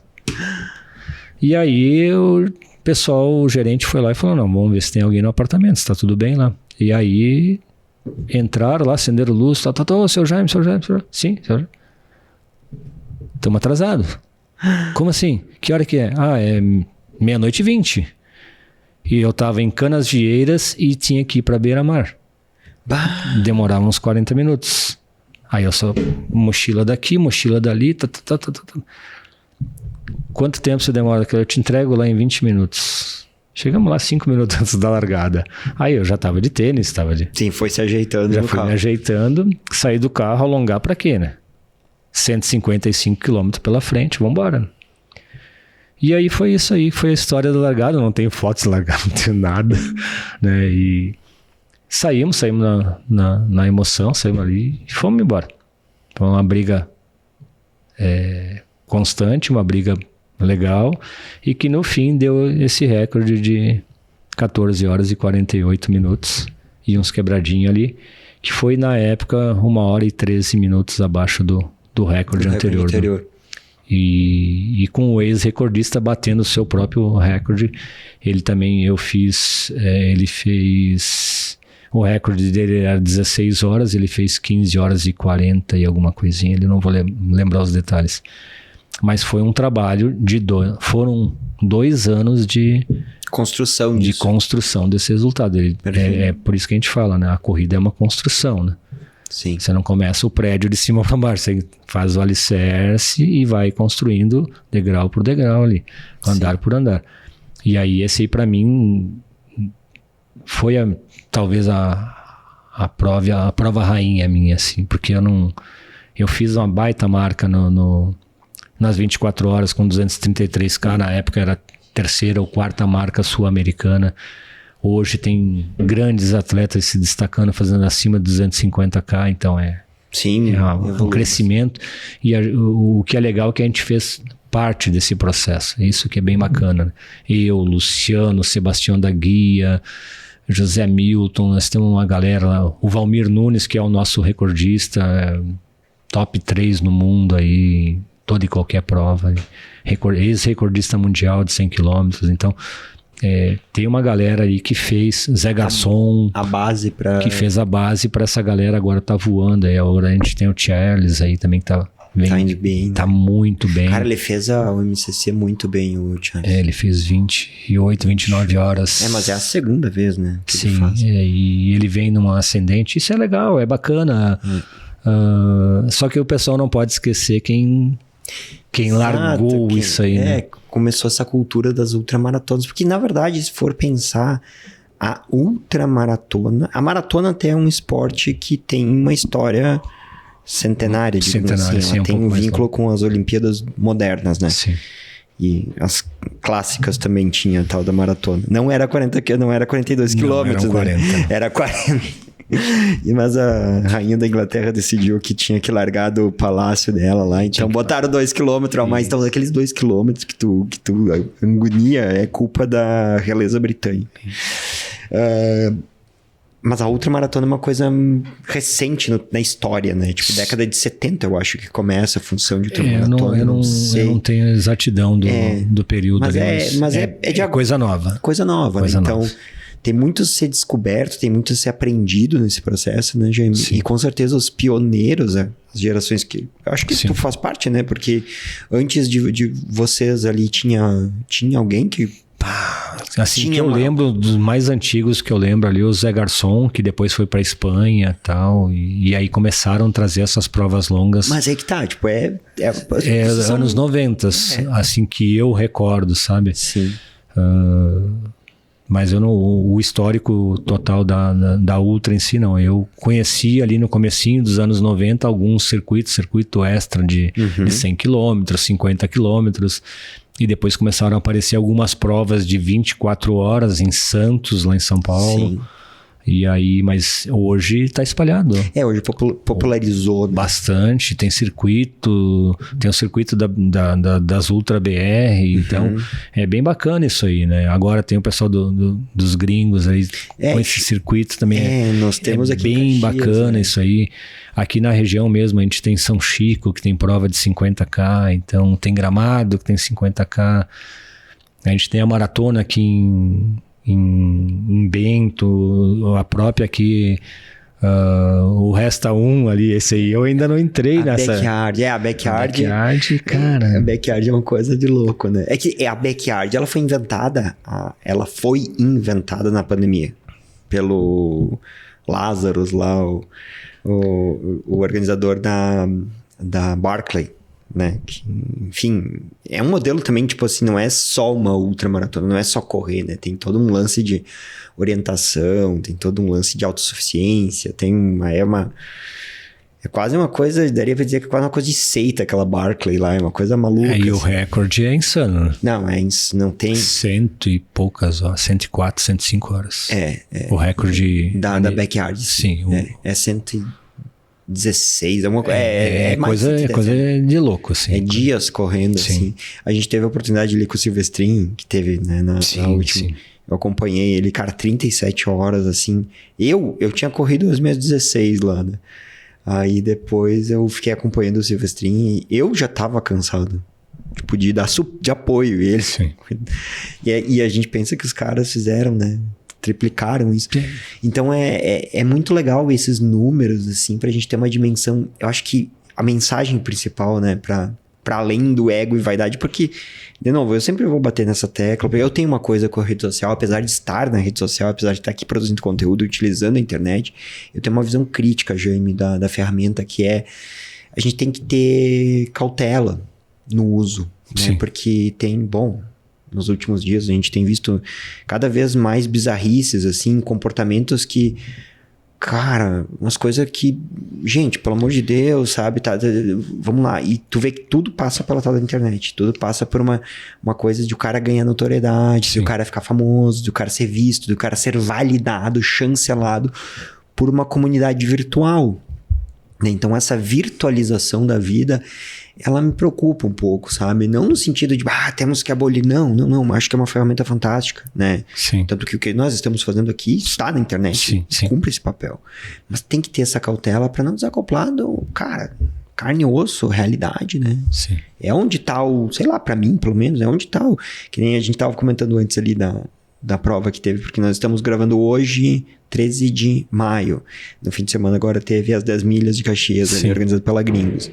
E aí o pessoal, o gerente foi lá e falou, não, vamos ver se tem alguém no apartamento, se tá tudo bem lá. E aí entraram lá, acenderam luz, seu Jaime. Sim, seu Jaime. Estamos atrasados. Como assim? Que hora que é? Ah, é 00:20. E eu tava em Canasvieiras e tinha que ir pra Beira-Mar. Demorava uns 40 minutos. Aí eu só, mochila daqui, mochila dali, Quanto tempo você demora? Eu te entrego lá em 20 minutos. Chegamos lá 5 minutos antes da largada. Aí eu já tava de tênis, Sim, foi se ajeitando já no fui carro. Me ajeitando, saí do carro, alongar pra quê, né? 155 km pela frente, vambora. E aí foi isso aí, foi a história da largada. Eu não tenho fotos de largada, não tenho nada, né? E saímos na emoção, saímos ali e fomos embora. Foi uma briga constante, uma briga legal, e que no fim deu esse recorde de 14 horas e 48 minutos e uns quebradinhos ali, que foi na época 1h13 minutos abaixo do recorde anterior. E com o ex-recordista batendo o seu próprio recorde, ele também, ele fez, o recorde dele era 16 horas, ele fez 15h40 e alguma coisinha, ele não vou lembrar os detalhes. Mas foi um trabalho foram 2 anos de construção desse resultado. É por isso que a gente fala, né? A corrida é uma construção, né? Sim. Você não começa o prédio de cima para baixo, você faz o alicerce e vai construindo degrau por degrau ali, andar por andar. E aí esse aí para mim foi talvez a prova rainha minha, assim, porque eu fiz uma baita marca nas 24 horas com 233K, na época era 3ª ou 4ª marca sul-americana. Hoje tem grandes atletas se destacando, fazendo acima de 250K, então Sim, um crescimento. E o que é legal é que a gente fez parte desse processo, isso que é bem bacana, né? Eu, Luciano, Sebastião da Guia, José Milton, nós temos uma galera lá, o Valmir Nunes, que é o nosso recordista, top 3 no mundo aí, toda e qualquer prova, ex-recordista mundial de 100 km, então tem uma galera aí que fez, Zé Garçom, que fez a base para essa galera agora tá voando, aí agora a gente tem o Charles aí também que tá Tá indo bem, né? Tá muito bem. Cara, ele fez o MCC muito bem, o Charles. Ele fez 28, 29 horas. Mas é a segunda vez, né? Que Sim, ele faz. E ele vem numa ascendente. Isso é legal, é bacana. Só que o pessoal não pode esquecer quem largou isso aí, né? Começou essa cultura das ultramaratonas. Porque, na verdade, se for pensar, a ultramaratona... A maratona até é um esporte que tem uma história centenária, digamos assim. Ela tem um vínculo com as Olimpíadas modernas, né? Sim. E as clássicas também tinha a tal da maratona. Não era 42 quilômetros, né? Era 40. Mas a rainha da Inglaterra decidiu que tinha que largar do palácio dela lá. Então botaram 2 quilômetros a mais. Então aqueles 2 quilômetros que tu agonia é culpa da realeza britânica. Mas a ultramaratona é uma coisa recente na história, né? Tipo, década de 70, eu acho que começa a função de ultramaratona. Eu não tenho exatidão do período. Mas é coisa nova. Coisa nova, né? Então, tem muito a ser descoberto, tem muito a ser aprendido nesse processo, né, Jaime? Sim. E com certeza os pioneiros, as gerações que... Eu acho que tu faz parte, né? Porque antes de vocês ali tinha alguém que... Assim, que eu lembro dos mais antigos que eu lembro ali, o Zé Garçom, que depois foi pra Espanha e tal, e aí começaram a trazer essas provas longas. Mas aí que tá, tipo, anos 90, assim que eu recordo, sabe? Sim. Mas o histórico total da Ultra em si, não. Eu conheci ali no comecinho dos anos 90 alguns circuito extra de 100 km, 50 km, e depois começaram a aparecer algumas provas de 24 horas em Santos, lá em São Paulo. Sim. E aí, mas hoje tá espalhado. Hoje popularizou. Bastante, tem o circuito das Ultra BR, então é bem bacana isso aí, né? Agora tem o pessoal dos gringos aí com esse circuito também. Nós temos aqui bem bacana isso aí. Aqui na região mesmo a gente tem São Chico, que tem prova de 50K, então tem Gramado, que tem 50K. A gente tem a maratona aqui em Bento, a própria aqui, o Resta 1 ali, esse aí eu ainda não entrei nessa. Backyard, a Backyard. Cara. A Backyard é uma coisa de louco, né? É que a Backyard, ela foi inventada na pandemia pelo Lazarus lá, o organizador da Barclay, né? Que, enfim, é um modelo também, tipo assim, não é só uma ultramaratona, não é só correr, né? Tem todo um lance de orientação, tem todo um lance de autossuficiência, é quase uma coisa, daria pra dizer que é quase uma coisa de seita, aquela Barclay lá, é uma coisa maluca. E o recorde é insano. Não tem... 100 e poucas horas, 104, 105 horas. O recorde... Da Backyard. Sim. É 116, mais coisa de louco, assim. É dias correndo, assim. A gente teve a oportunidade de ir com o Silvestrin, que teve, né, na última. Sim. Eu acompanhei ele, cara, 37 horas, assim. Eu tinha corrido as minhas 16 lá, né? Aí depois eu fiquei acompanhando o Silvestrin e eu já tava cansado. Tipo, de dar de apoio. E ele... Sim. E a gente pensa que os caras fizeram, né? Triplicaram isso. Sim. Então é muito legal esses números, assim, pra gente ter uma dimensão. Eu acho que a mensagem principal, né, pra além do ego e vaidade, porque, de novo, eu sempre vou bater nessa tecla, porque eu tenho uma coisa com a rede social, apesar de estar na rede social, apesar de estar aqui produzindo conteúdo, utilizando a internet, eu tenho uma visão crítica, Jaime, da ferramenta, que é a gente tem que ter cautela no uso, né? Porque nos últimos dias a gente tem visto cada vez mais bizarrices, assim, comportamentos que, cara, umas coisas que, gente, pelo amor de Deus, sabe, vamos lá, e tu vê que tudo passa pela tal da internet, tudo passa por uma coisa de o cara ganhar notoriedade, de o cara ficar famoso, de o cara ser visto, de o cara ser validado, chancelado por uma comunidade virtual, né? Então essa virtualização da vida, ela me preocupa um pouco, sabe? Não no sentido de, temos que abolir. Não. Acho que é uma ferramenta fantástica, né? Sim. Tanto que o que nós estamos fazendo aqui está na internet. Sim. Cumpre esse papel. Mas tem que ter essa cautela para não desacoplar do, cara, carne e osso, realidade, né? Sim. É onde tá sei lá, para mim, pelo menos, é onde tá que nem a gente tava comentando antes ali da prova que teve, porque nós estamos gravando hoje, 13 de maio. No fim de semana agora teve as 10 milhas de Caxias, ali, organizado pela Gringos.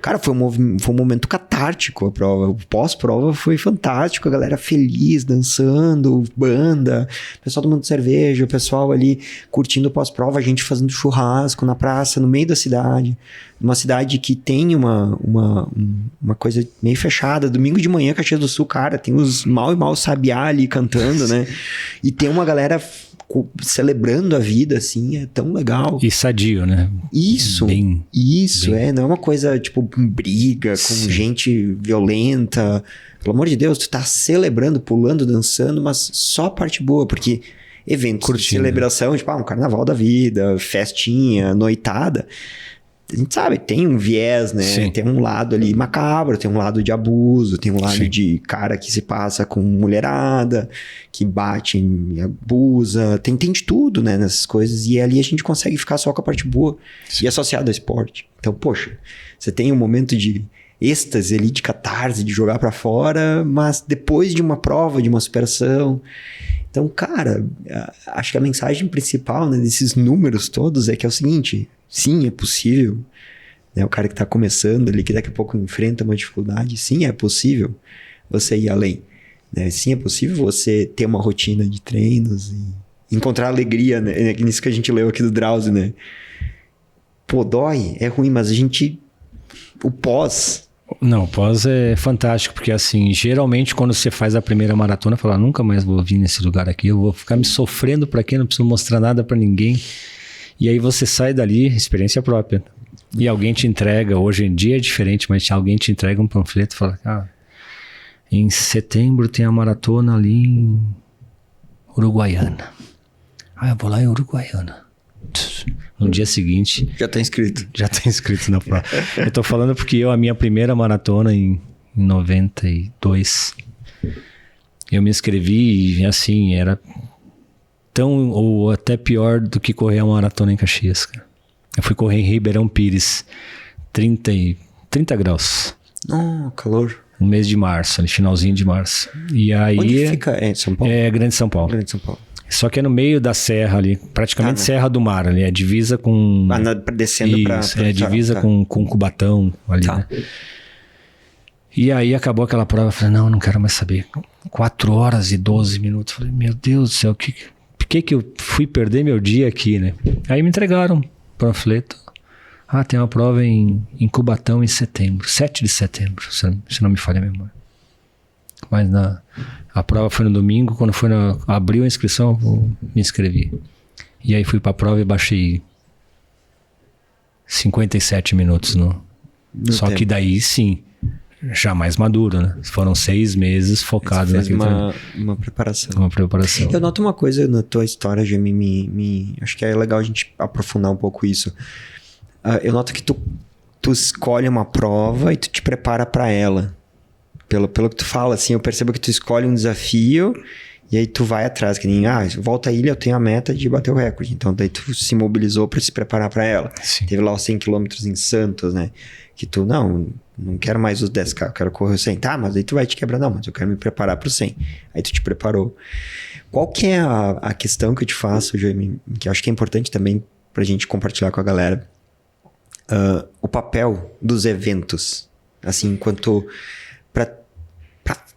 Cara, foi um momento catártico a prova. O pós-prova foi fantástico, a galera feliz, dançando, banda, o pessoal tomando cerveja, o pessoal ali curtindo o pós-prova, a gente fazendo churrasco na praça, no meio da cidade. Uma cidade que tem uma coisa meio fechada. Domingo de manhã, Caxias do Sul, cara, tem os mal e mal sabiá ali cantando, né? E tem uma galera celebrando a vida, assim, é tão legal. E sadio, né? Isso, bem. Não é uma coisa, tipo, briga com gente violenta. Pelo amor de Deus, tu tá celebrando, pulando, dançando, mas só a parte boa, porque eventos de celebração, tipo, um carnaval da vida, festinha, noitada, a gente sabe, tem um viés, né? Sim. Tem um lado ali macabro, tem um lado de abuso, tem um lado de cara que se passa com mulherada, que bate e abusa, tem de tudo, né? Nessas coisas, e ali a gente consegue ficar só com a parte boa e associado ao esporte. Então, poxa, você tem um momento de êxtase ali, de catarse, de jogar pra fora, mas depois de uma prova, de uma superação. Então, cara, acho que a mensagem principal, né, desses números todos é que é o seguinte: sim, é possível, né? O cara que está começando ali, que daqui a pouco enfrenta uma dificuldade, sim, é possível você ir além, né? Sim, é possível você ter uma rotina de treinos e encontrar alegria, né? Nisso que a gente leu aqui do Drauzio, né? Pô, dói, é ruim, mas a gente... O pós... Não, o pós é fantástico, porque assim, geralmente quando você faz a primeira maratona, fala, nunca mais vou vir nesse lugar aqui, eu vou ficar me sofrendo pra quê? Não preciso mostrar nada pra ninguém. E aí você sai dali, experiência própria. E alguém te entrega, hoje em dia é diferente, mas alguém te entrega um panfleto e fala, em setembro tem a maratona ali em Uruguaiana. Eu vou lá em Uruguaiana. No dia seguinte... Já tá inscrito. Já tá inscrito na prova. Eu tô falando porque a minha primeira maratona em 92, eu me inscrevi e assim, era... tão ou até pior do que correr a maratona em Caxias, cara. Eu fui correr em Ribeirão Pires, 30 graus. Calor. No mês de março, ali, finalzinho de março. E aí... Onde fica? É São Paulo? É Grande São Paulo. Grande São Paulo. Só que é no meio da serra ali, praticamente Serra do Mar ali, é divisa com... descendo pra... É divisa com Cubatão ali, né? E aí acabou aquela prova, eu falei, não quero mais saber. 4 horas e 12 minutos. Eu falei, meu Deus do céu, por que eu fui perder meu dia aqui, né? Aí me entregaram um panfleto. Tem uma prova em Cubatão em setembro, 7 de setembro, se não me falha a memória. Mas a prova foi no domingo, quando abriu a inscrição, eu me inscrevi. E aí fui pra prova e baixei 57 minutos só tempo. Que daí sim, já mais maduro, né? Foram 6 meses focados naquele uma preparação. Uma preparação. Eu noto uma coisa na tua história, Jamie, acho que é legal a gente aprofundar um pouco isso. Eu noto que tu escolhe uma prova e tu te prepara para ela. Pelo que tu fala, assim, eu percebo que tu escolhe um desafio e aí tu vai atrás, que nem, volta à ilha, eu tenho a meta de bater o recorde. Então daí tu se mobilizou para se preparar para ela. Sim. Teve lá os 100 km em Santos, né? Que tu, não quero mais os 10K, eu quero correr os 100. Mas aí tu vai te quebrar, mas eu quero me preparar pro 100. Aí tu te preparou. Qual que é a questão que eu te faço, Jamie, que eu acho que é importante também pra gente compartilhar com a galera? O papel dos eventos, assim, enquanto...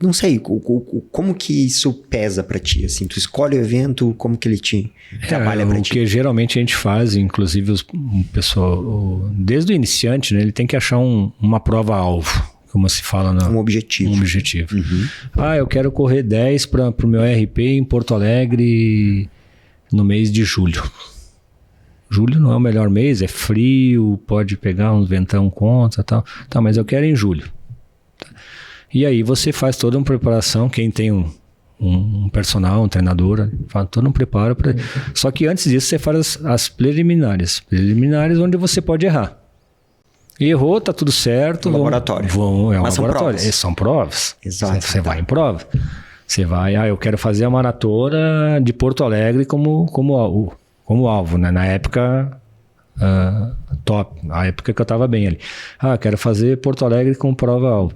não sei, como que isso pesa pra ti, assim, tu escolhe o evento, como que ele te trabalha pra ti? O que geralmente a gente faz, inclusive o pessoal, desde o iniciante, né, ele tem que achar uma prova-alvo, como se fala. Um objetivo. Um objetivo. Uhum. Eu quero correr 10 pro meu RP em Porto Alegre no mês de julho. Julho não é o melhor mês, é frio, pode pegar um ventão contra e tal. Mas eu quero em julho. E aí você faz toda uma preparação, quem tem um personal, um treinador, faz todo um preparo. Só que antes disso você faz as preliminares. Preliminares onde você pode errar. Errou, tá tudo certo. Um laboratório. É um laboratório. São provas. Exato. Você vai em prova. Você vai, eu quero fazer a maratona de Porto Alegre como alvo, né? Na época, top, a época que eu estava bem ali. Quero fazer Porto Alegre com prova-alvo.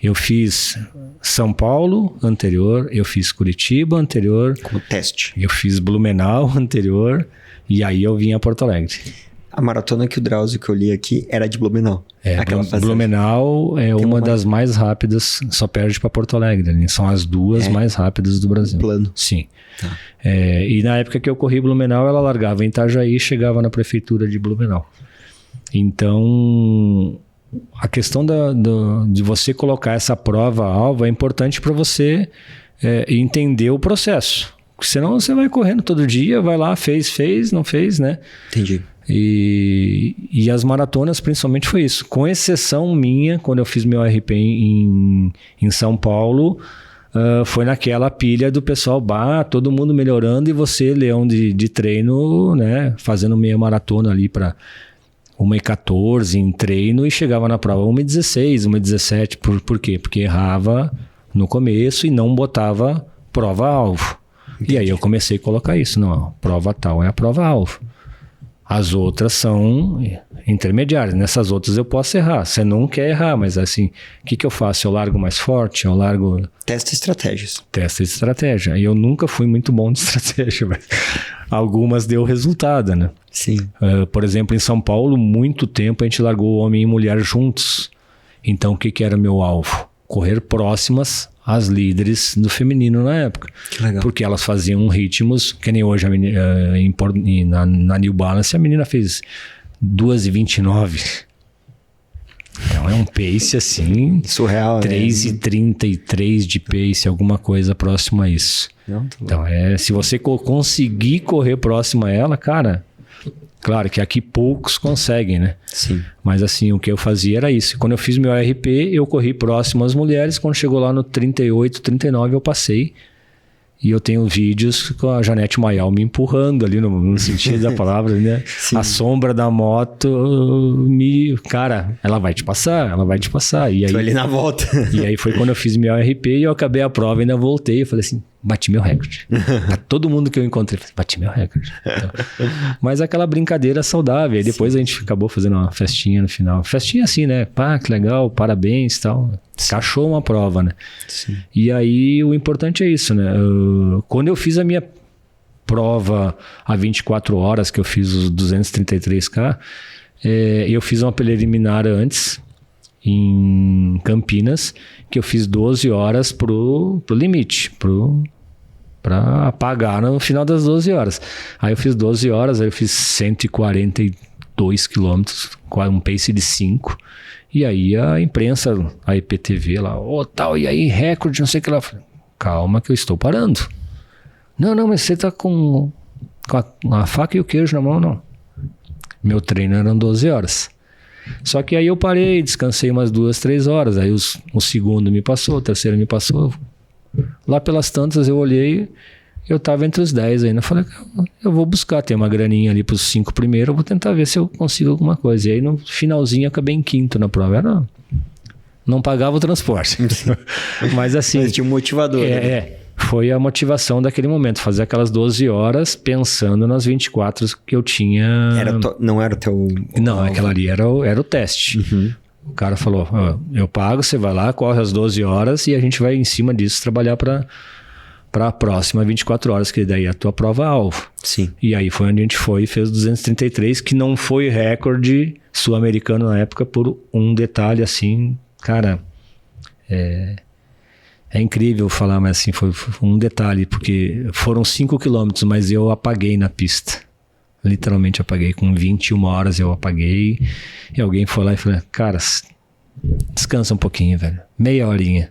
Eu fiz São Paulo anterior, eu fiz Curitiba anterior. Como teste. Eu fiz Blumenau anterior, e aí eu vim a Porto Alegre. A maratona que o Drauzio que eu li aqui era de Blumenau. Blumenau é uma das mais rápidas, só perde para Porto Alegre. Né? São as duas mais rápidas do Brasil. Plano. Sim. Tá. E na época que eu corri Blumenau, ela largava em Itajaí e chegava na prefeitura de Blumenau. Então, a questão de você colocar essa prova-alvo é importante para você entender o processo. Senão você vai correndo todo dia, vai lá, fez, não fez, né? Entendi. E as maratonas principalmente foi isso. Com exceção minha, quando eu fiz meu RP em São Paulo, foi naquela pilha do pessoal, todo mundo melhorando e você, leão de treino, né? Fazendo meia maratona ali para 1h14 em treino e chegava na prova 1h16, 1h17. Por quê? Porque errava no começo e não botava prova-alvo. Entendi. E aí eu comecei a colocar isso. Não, prova tal é a prova-alvo. As outras são intermediárias. Nessas outras eu posso errar. Você não quer errar, mas assim, o que eu faço? Eu largo mais forte? Eu largo... Testa estratégias. Testa estratégia. E eu nunca fui muito bom de estratégia, mas algumas deu resultado, né? Sim. Por exemplo, em São Paulo, muito tempo a gente largou homem e mulher juntos. Então, o que era meu alvo? Correr próximas às líderes do feminino na época. Que legal. Porque elas faziam ritmos, que nem hoje na New Balance a menina fez 2h29. Então é um pace assim... surreal, 3h33 de pace, alguma coisa próxima a isso. Então se você conseguir correr próximo a ela, cara... Claro que aqui poucos conseguem, né? Sim. Mas assim, o que eu fazia era isso. Quando eu fiz meu RP, eu corri próximo às mulheres. Quando chegou lá no 38, 39, eu passei. E eu tenho vídeos com a Janete Maial me empurrando ali, no sentido da palavra, né? Sim. A sombra da moto Cara, ela vai te passar. E aí, tô ali na volta. E aí foi quando eu fiz meu RP e eu acabei a prova e ainda voltei. Eu falei assim, bati meu recorde. A todo mundo que eu encontrei, bati meu recorde. Então, mas aquela brincadeira saudável. Aí depois a gente acabou fazendo uma festinha no final. Festinha assim, né? Que legal, parabéns e tal. Cachou uma prova, né? Sim. E aí o importante é isso, né? Quando eu fiz a minha prova a 24 horas, que eu fiz os 233K, eu fiz uma preliminar antes, em Campinas, que eu fiz 12 horas pro limite, para apagar no final das 12 horas. Aí eu fiz 12 horas, aí eu fiz 142 quilômetros, um pace de 5. E aí a imprensa, a EPTV lá, tal, e aí recorde, não sei o que lá. Calma que eu estou parando. Não, mas você tá com a faca e o queijo na mão, não. Meu treino eram 12 horas. Só que aí eu parei, descansei umas 2, 3 horas. Aí o segundo me passou, o terceiro me passou. Lá pelas tantas eu olhei, eu tava entre os 10 ainda. Falei, eu vou buscar, tem uma graninha ali pros 5 primeiros, eu vou tentar ver se eu consigo alguma coisa. E aí no finalzinho eu acabei em quinto na prova. Não pagava o transporte. Mas assim... Mas tinha um motivador. Foi a motivação daquele momento, fazer aquelas 12 horas pensando nas 24 que eu tinha... Não era o teu... Não, aquela ali era o teste. Uhum. O cara falou, eu pago, você vai lá, corre as 12 horas e a gente vai em cima disso trabalhar para a próxima 24 horas, que daí é a tua prova-alvo. Sim. E aí foi onde a gente foi e fez 233, que não foi recorde sul-americano na época por um detalhe assim, cara... É incrível falar, mas assim, foi um detalhe, porque foram 5 quilômetros, mas eu apaguei na pista. Literalmente apaguei. Com 21 horas eu apaguei. E alguém foi lá e falou, cara, descansa um pouquinho, velho. Meia horinha.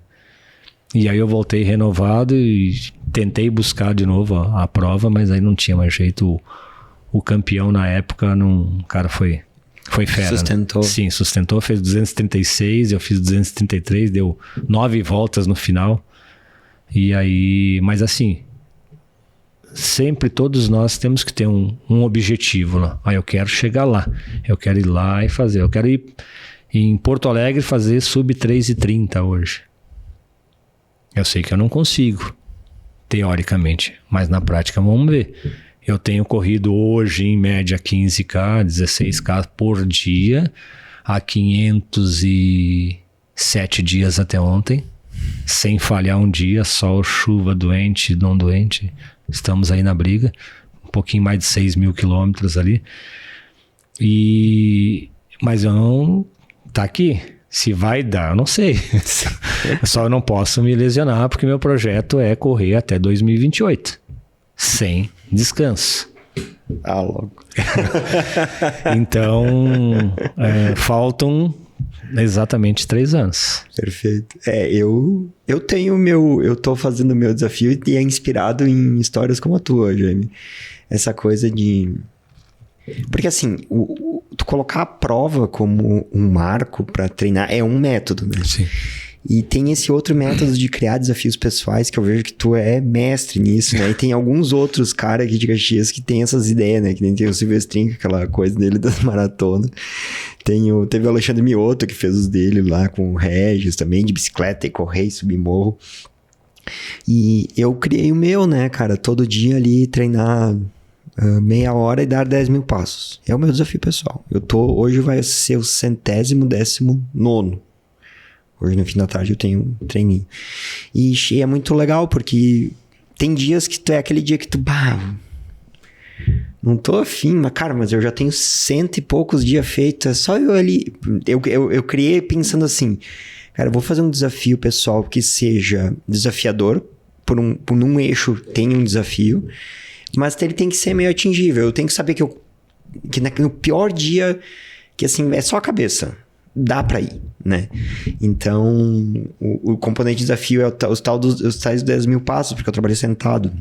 E aí eu voltei renovado e tentei buscar de novo a prova, mas aí não tinha mais jeito. O campeão na época, o cara foi fera. Sustentou. Né? Sim, sustentou, fez 236, eu fiz 233, deu 9 voltas no final. E aí, mas assim, sempre todos nós temos que ter um objetivo lá. Eu quero chegar lá, eu quero ir lá e fazer. Eu quero ir em Porto Alegre fazer sub 3h30 hoje. Eu sei que eu não consigo, teoricamente, mas na prática vamos ver. Eu tenho corrido hoje, em média, 15K, 16K por dia, há 507 dias até ontem, sem falhar um dia, sol, chuva, doente, não doente, estamos aí na briga, um pouquinho mais de 6 mil quilômetros ali, mas eu não... Tá aqui. Se vai dar, eu não sei. Só eu não posso me lesionar, porque meu projeto é correr até 2028, sem descanso. Logo. Então, faltam exatamente 3 anos. Perfeito. Eu tenho eu tô fazendo o meu desafio e é inspirado em histórias como a tua, Jaime. Essa coisa de... Porque assim, tu colocar a prova como um marco para treinar é um método, né? Sim. E tem esse outro método de criar desafios pessoais, que eu vejo que tu é mestre nisso, né? E tem alguns outros caras aqui de Caxias que tem essas ideias, né? Que nem tem o Silvestrinho, aquela coisa dele das maratonas. Teve o Alexandre Mioto, que fez os dele lá com o Regis também, de bicicleta e correr e subir morro. E eu criei o meu, né, cara? Todo dia ali treinar... meia hora e dar 10 mil passos. É o meu desafio pessoal. Hoje vai ser o 119º. Hoje no fim da tarde eu tenho um treininho. E é muito legal porque tem dias que tu é aquele dia que tu... não tô afim, mas eu já tenho 100 e poucos dias feitos. É só eu ali... Eu criei pensando assim... Cara, eu vou fazer um desafio pessoal que seja desafiador. Por um eixo tem um desafio... Mas ele tem que ser meio atingível. Eu tenho que saber que no pior dia, que assim, é só a cabeça. Dá pra ir, né? Então, o componente desafio é os tais 10 mil passos, porque eu trabalhei sentado.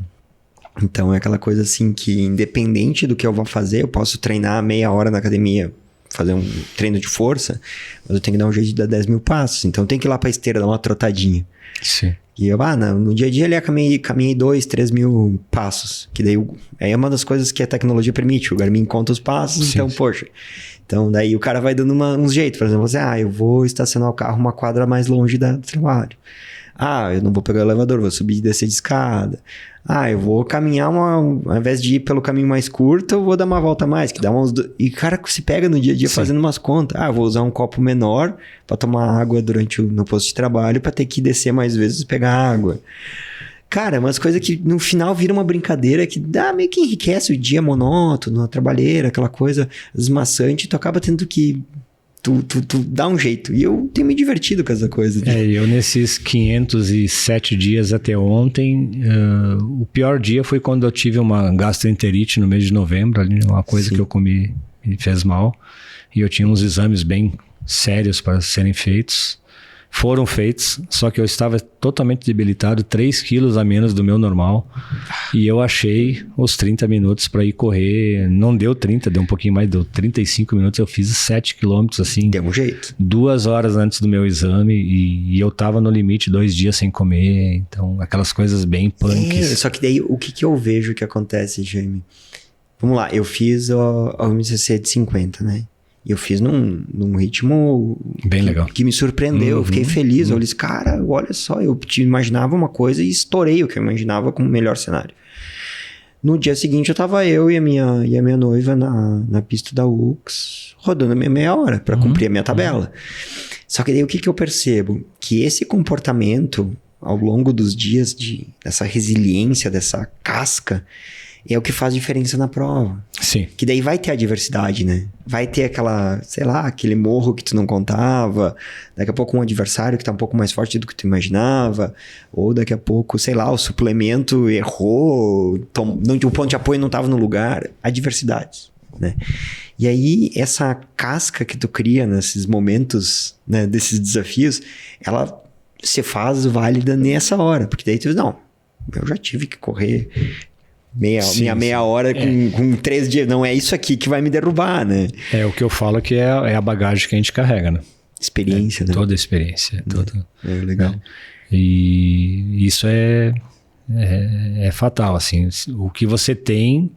Então, é aquela coisa assim que, independente do que eu vou fazer, eu posso treinar meia hora na academia, fazer um treino de força, mas eu tenho que dar um jeito de dar 10 mil passos. Então, eu tenho que ir lá pra esteira, dar uma trotadinha. Sim. E eu, no dia a dia, eu caminhei 2, 3 mil passos. Que daí é uma das coisas que a tecnologia permite. O Garmin conta os passos, sim, então, poxa. Então, daí o cara vai dando uns jeitos. Por exemplo, eu vou estacionar o carro uma quadra mais longe do trabalho. Eu não vou pegar o elevador, vou subir e descer de escada. Eu vou caminhar ao invés de ir pelo caminho mais curto, eu vou dar uma volta a mais. E o cara se pega no dia a dia, sim, fazendo umas contas. Eu vou usar um copo menor para tomar água no posto de trabalho, para ter que descer mais vezes e pegar água. Cara, umas coisas que no final vira uma brincadeira que meio que enriquece o dia monótono, a trabalheira, aquela coisa esmaçante. Tu acaba tendo que... Tu dá um jeito. E eu tenho me divertido com essa coisa. Eu nesses 507 dias até ontem, o pior dia foi quando eu tive uma gastroenterite no mês de novembro, ali, uma coisa, sim, que eu comi e fez mal. E eu tinha uns exames bem sérios para serem feitos. Foram feitos, só que eu estava totalmente debilitado, 3 quilos a menos do meu normal. E eu achei os 30 minutos para ir correr. Não deu 30, deu um pouquinho mais, deu 35 minutos. Eu fiz 7 quilômetros assim. Deu um jeito. 2 horas antes do meu exame e eu tava no limite 2 dias sem comer. Então, aquelas coisas bem punks. Só que daí, o que eu vejo que acontece, Jaime? Vamos lá, eu fiz a MCC de 50, né? E eu fiz num ritmo bem legal, que me surpreendeu. Eu fiquei feliz. Eu disse, cara, olha só, eu imaginava uma coisa e estourei o que eu imaginava como melhor cenário. No dia seguinte, eu tava eu e a minha noiva na pista da UX, rodando a minha meia hora para cumprir a minha tabela. Só que daí o que eu percebo? Que esse comportamento, ao longo dos dias, dessa resiliência, dessa casca, é o que faz diferença na prova. Sim. Que daí vai ter a diversidade, né? Vai ter aquele morro que tu não contava, daqui a pouco um adversário que tá um pouco mais forte do que tu imaginava, ou daqui a pouco, o suplemento errou, o ponto de apoio não tava no lugar. A diversidade, né? E aí, essa casca que tu cria nesses momentos, né, desses desafios, ela se faz válida nessa hora, porque daí tu diz, não, eu já tive que correr... meia hora com 3 dias. Não é isso aqui que vai me derrubar, né? O que eu falo que é a bagagem que a gente carrega, né? Experiência, né? Toda a experiência. Legal. E isso é fatal, assim. O que você tem,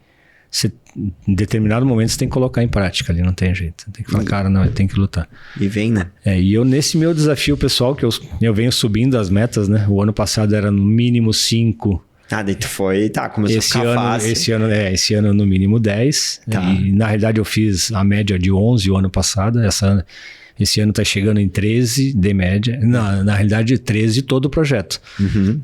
em determinado momento você tem que colocar em prática ali, não tem jeito. Tem que falar, cara, não, tem que lutar. E vem, né? E eu, nesse meu desafio pessoal, que eu venho subindo as metas, né? O ano passado era no mínimo 5... Daí tu foi, começou a ficar fácil. Esse ano no mínimo 10. E na realidade eu fiz a média de 11 o ano passado. Esse ano tá chegando em 13 de média. Na realidade, 13 todo o projeto.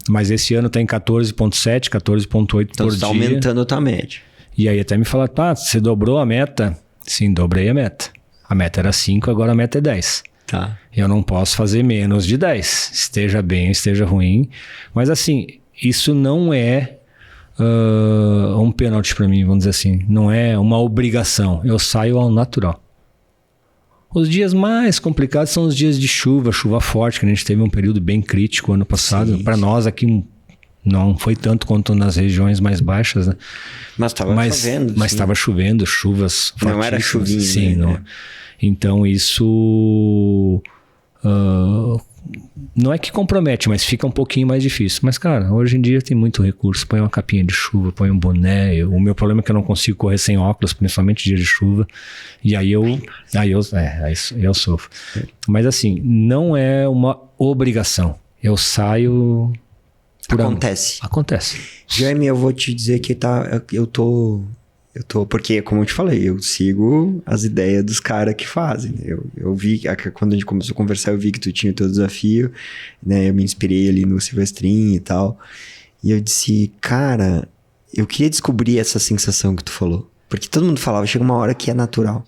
Mas esse ano tá em 14,7, 14,8 por dia. Então você tá aumentando a tua média. E aí até me falaram, você dobrou a meta? Sim, dobrei a meta. A meta era 5, agora a meta é 10. Tá. Eu não posso fazer menos de 10. Esteja bem, esteja ruim. Mas assim, isso não é um pênalti para mim, vamos dizer assim. Não é uma obrigação. Eu saio ao natural. Os dias mais complicados são os dias de chuva forte, que a gente teve um período bem crítico ano passado. Para nós aqui não foi tanto quanto nas regiões mais baixas, né? Mas estava chovendo. Mas estava chovendo, chuvas fortíssimas. Não era chuvinha. Sim, né? Então isso não é que compromete, mas fica um pouquinho mais difícil. Mas, cara, hoje em dia tem muito recurso. Põe uma capinha de chuva, põe um boné. O meu problema é que eu não consigo correr sem óculos, principalmente dia de chuva. E aí eu sofro. Mas assim, não é uma obrigação. Eu saio... Acontece. Jaime, eu vou te dizer que eu tô... Porque, como eu te falei, eu sigo as ideias dos caras que fazem. Eu vi, quando a gente começou a conversar, eu vi que tu tinha o teu desafio, né? Eu me inspirei ali no Silvestrinho e tal. E eu disse, cara, eu queria descobrir essa sensação que tu falou. Porque todo mundo falava, chega uma hora que é natural.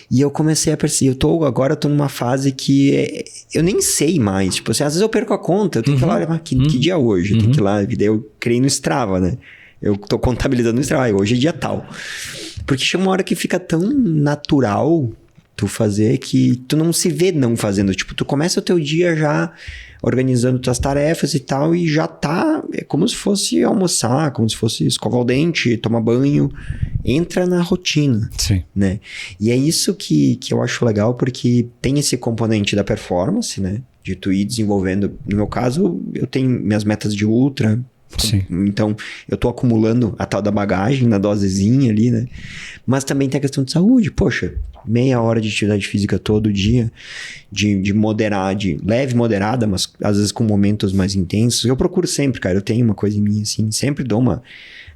E eu comecei a perceber, agora eu tô numa fase que eu nem sei mais. Tipo assim, às vezes eu perco a conta, eu tenho que ir lá, olha, que dia é hoje? Eu tenho que ir lá, e daí eu criei no Strava, né? Eu tô contabilizando no Strava, hoje é dia tal. Porque chega uma hora que fica tão natural tu fazer que tu não se vê não fazendo. Tipo, tu começa o teu dia já organizando tuas tarefas e tal, e já tá... É como se fosse almoçar, como se fosse escovar o dente, tomar banho. Entra na rotina. Sim. Né? E é isso que eu acho legal, porque tem esse componente da performance, né? De tu ir desenvolvendo. No meu caso, eu tenho minhas metas de ultra... Sim. Então, eu tô acumulando a tal da bagagem na dosezinha ali, né? Mas também tem a questão de saúde. Poxa, meia hora de atividade física todo dia, de moderar, de leve, moderada, mas às vezes com momentos mais intensos. Eu procuro sempre, cara. Eu tenho uma coisa em mim, assim, sempre dou uma...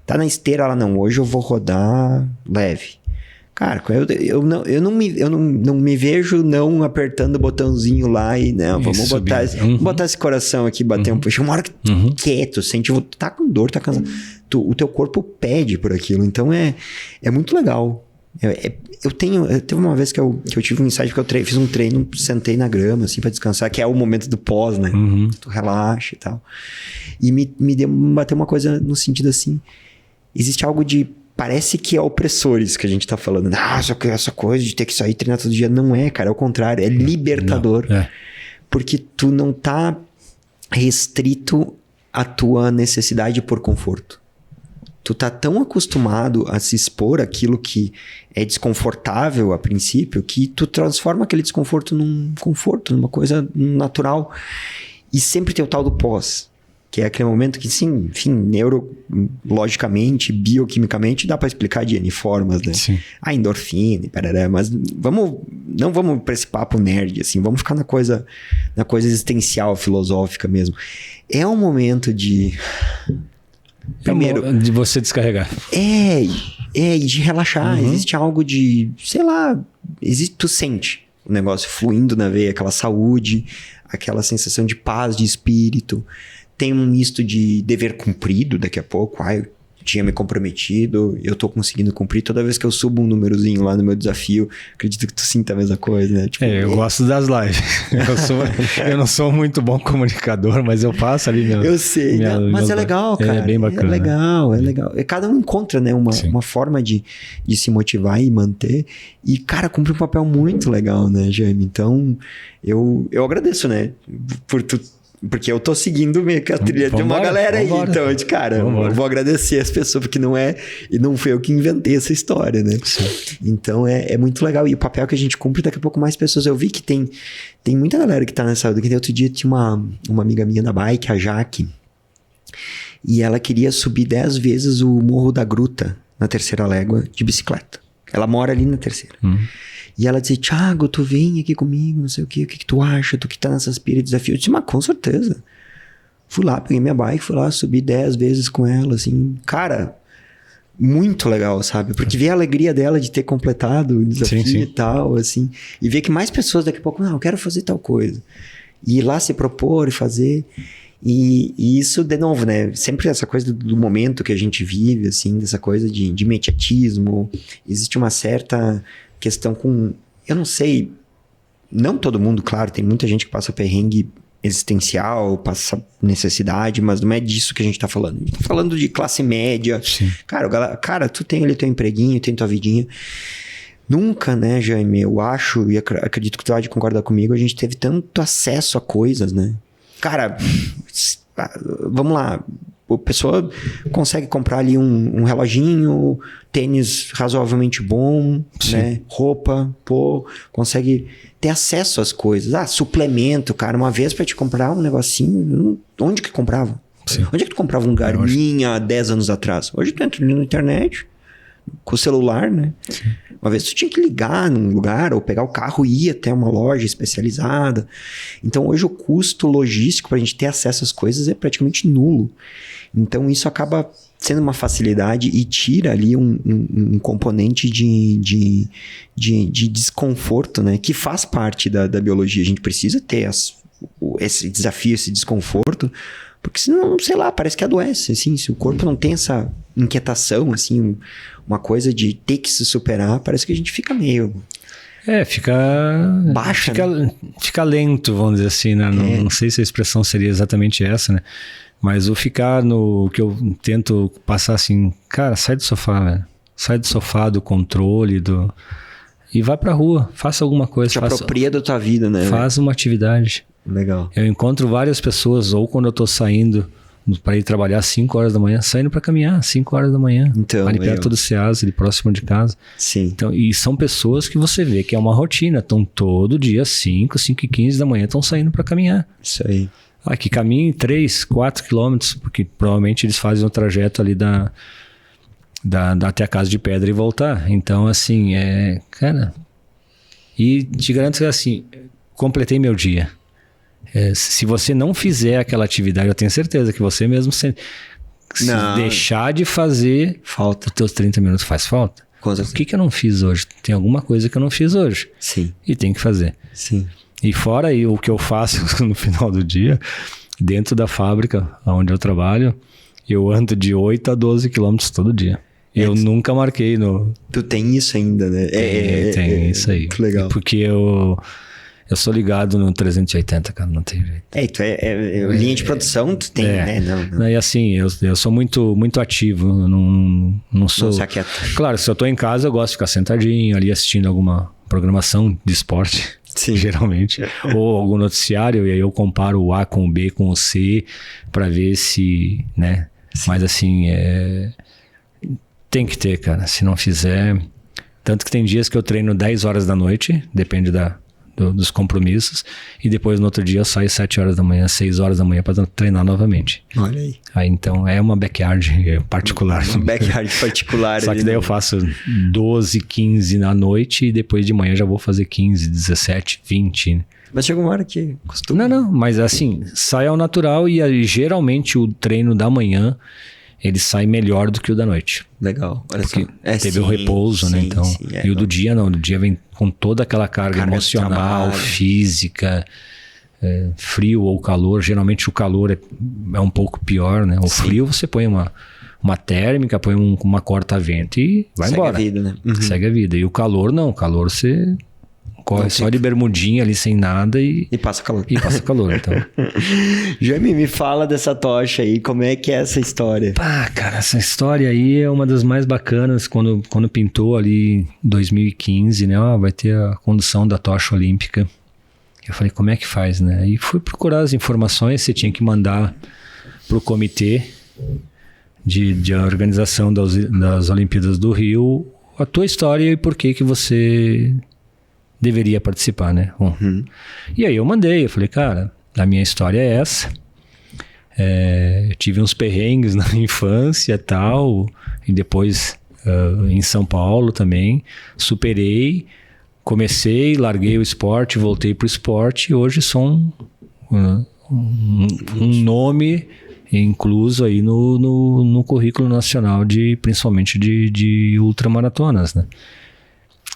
Tá na esteira lá, não. Hoje eu vou rodar leve. Cara, eu não me vejo não apertando o botãozinho lá e não, vamos botar esse coração aqui, bater um pouco. Uma hora que tu quieto, sente, tu tá com dor, tá cansado. O teu corpo pede por aquilo, então é muito legal. Teve uma vez que eu tive um insight, porque eu fiz um treino, sentei na grama, assim, pra descansar, que é o momento do pós, né? Tu relaxa e tal. E me bateu uma coisa no sentido assim, existe algo de... Parece que é opressores que a gente tá falando. Só que essa coisa de ter que sair e treinar todo dia. Não é, cara. É o contrário. É libertador. Não, Porque tu não tá restrito à tua necessidade por conforto. Tu tá tão acostumado a se expor àquilo que é desconfortável a princípio, que tu transforma aquele desconforto num conforto, numa coisa natural. E sempre tem o tal do pós. Que é aquele momento que, sim, enfim, neurologicamente, bioquimicamente, dá para explicar de N formas, né? Sim. A endorfina, parará, mas não vamos pra esse papo nerd, assim, vamos ficar na coisa existencial, filosófica mesmo. É um momento de... Primeiro... De você descarregar. E de relaxar. Existe algo de, sei lá, tu sente o negócio fluindo na veia, aquela saúde, aquela sensação de paz de espírito. Tem um misto de dever cumprido daqui a pouco. Eu tinha me comprometido, eu tô conseguindo cumprir. Toda vez que eu subo um númerozinho lá no meu desafio, acredito que tu sinta a mesma coisa, né? Tipo, eu gosto das lives. Eu não sou muito bom comunicador, mas eu faço ali eu sei, mas é legal, cara. É bem bacana. É legal. Cada um encontra, né, uma forma de se motivar e manter. E, cara, cumpre um papel muito legal, né, Jaime? Então, eu agradeço, né, por tu... Porque eu tô seguindo meio que a trilha de uma galera aí. Então, eu vou agradecer as pessoas, porque não fui eu que inventei essa história, né? Sim. Então, é muito legal. E o papel que a gente cumpre, daqui a pouco mais pessoas. Eu vi que tem muita galera que tá nessa... Outro dia tinha uma amiga minha da bike, a Jaque, e ela queria subir 10 vezes o Morro da Gruta, na terceira légua, de bicicleta. Ela mora ali na terceira. E ela dizia, Thiago, tu vem aqui comigo, não sei o que tu acha, tu que tá nessas pilhas de desafio. Eu disse, mas com certeza. Fui lá, peguei minha bike, fui lá, subi 10 vezes com ela, assim. Cara, muito legal, sabe? Porque ver a alegria dela de ter completado o desafio e tal, assim. E ver que mais pessoas daqui a pouco, não, eu quero fazer tal coisa. E ir lá se propor e fazer. E isso, de novo, né? Sempre essa coisa do momento que a gente vive, assim, dessa coisa de imediatismo. Existe uma certa questão com... Eu não sei... Não todo mundo, claro, tem muita gente que passa perrengue existencial, passa necessidade, mas não é disso que a gente tá falando. A gente tá falando de classe média. Sim. Cara, tu tem ali teu empreguinho, tem tua vidinha. Nunca, né, Jaime, eu acho, e acredito que tu vai concordar comigo, a gente teve tanto acesso a coisas, né? Cara, vamos lá, a pessoa consegue comprar ali um reloginho, tênis razoavelmente bom, né? Roupa, consegue ter acesso às coisas. Suplemento, cara, uma vez pra te comprar um negocinho, onde que comprava? Sim. Onde é que tu comprava um Garmin há 10 anos atrás? Hoje tu entra ali na internet, com o celular, né? Sim. Uma vez tu tinha que ligar num lugar ou pegar o carro e ir até uma loja especializada. Então hoje o custo logístico pra gente ter acesso às coisas é praticamente nulo. Então isso acaba sendo uma facilidade e tira ali um componente de desconforto, né? Que faz parte da biologia. A gente precisa ter esse desafio, esse desconforto, porque senão, sei lá, parece que adoece, assim. Se o corpo não tem essa inquietação, assim, uma coisa de ter que se superar, parece que a gente fica meio... Fica... Baixa, fica lento, vamos dizer assim, né? Não sei se a expressão seria exatamente essa, né? Mas o ficar no que eu tento passar assim, cara, sai do sofá, velho. Sai do sofá, do controle, e vai pra rua, faça alguma coisa. Se apropria da tua vida, né? Faz uma atividade. Legal. Eu encontro várias pessoas, ou quando eu tô saindo para ir trabalhar 5 horas da manhã, saindo para caminhar 5 horas da manhã. Então, ali perto do Ceasa, ali próximo de casa. Sim. Então, e são pessoas que você vê que é uma rotina. Estão todo dia 5h15 da manhã, estão saindo para caminhar. Isso aí. Que caminhem 3, 4 quilômetros, porque provavelmente eles fazem o trajeto ali até a Casa de Pedra e voltar. Então, assim, cara... E te garanto que, assim, completei meu dia. Se você não fizer aquela atividade, eu tenho certeza que você mesmo... Se deixar de fazer... Falta. Os teus 30 minutos faz falta. O que eu não fiz hoje? Tem alguma coisa que eu não fiz hoje. Sim. E tem que fazer. Sim. E fora aí o que eu faço no final do dia, dentro da fábrica onde eu trabalho, eu ando de 8 a 12 quilômetros todo dia. Eu nunca marquei no... Tu tem isso ainda, né? Tem isso aí. Que legal. Porque eu sou ligado no 380, cara, não tem jeito. Tu linha de produção, tu tem, né? Não. E assim, eu sou muito, muito ativo, eu não sou... Não se aquieta. Claro, se eu tô em casa, eu gosto de ficar sentadinho ali assistindo alguma programação de esporte. Sim. Geralmente, ou algum noticiário, e aí eu comparo o A com o B com o C para ver se, né? Sim. Mas assim, tem que ter, cara, se não fizer... Tanto que tem dias que eu treino 10 horas da noite, depende dos compromissos, e depois no outro dia eu saio 7 horas da manhã, 6 horas da manhã para treinar novamente. Olha aí. Aí então é uma backyard particular. Uma backyard particular. Só que daí eu faço 12, 15 na noite e depois de manhã já vou fazer 15, 17, 20. Né? Mas chega uma hora que costuma. Não, mas assim, sai ao natural e aí, geralmente o treino da manhã ele sai melhor do que o da noite. Legal, olha porque só. Teve o repouso, né? Então, e o do dia não, o do dia vem com toda aquela carga emocional, física, frio ou calor. Geralmente o calor é um pouco pior, né? O frio você põe uma térmica, põe uma corta-vento e vai embora. Segue a vida, né? Uhum. Segue a vida. E o calor não, o calor você... Corre só de bermudinha ali sem nada e passa calor. Então. Jaime, me fala dessa tocha aí, como é que é essa história? Cara, essa história aí é uma das mais bacanas quando pintou ali em 2015, né? Vai ter a condução da tocha olímpica. Eu falei, como é que faz, né? E fui procurar as informações, você tinha que mandar pro comitê de organização das Olimpíadas do Rio a tua história e por que você... deveria participar, né? Uhum. E aí eu mandei, eu falei, cara, a minha história é essa. Eu tive uns perrengues na infância e tal, e depois em São Paulo também. Superei, comecei, larguei o esporte, voltei pro esporte e hoje sou um nome incluso aí no currículo nacional, principalmente de ultramaratonas, né?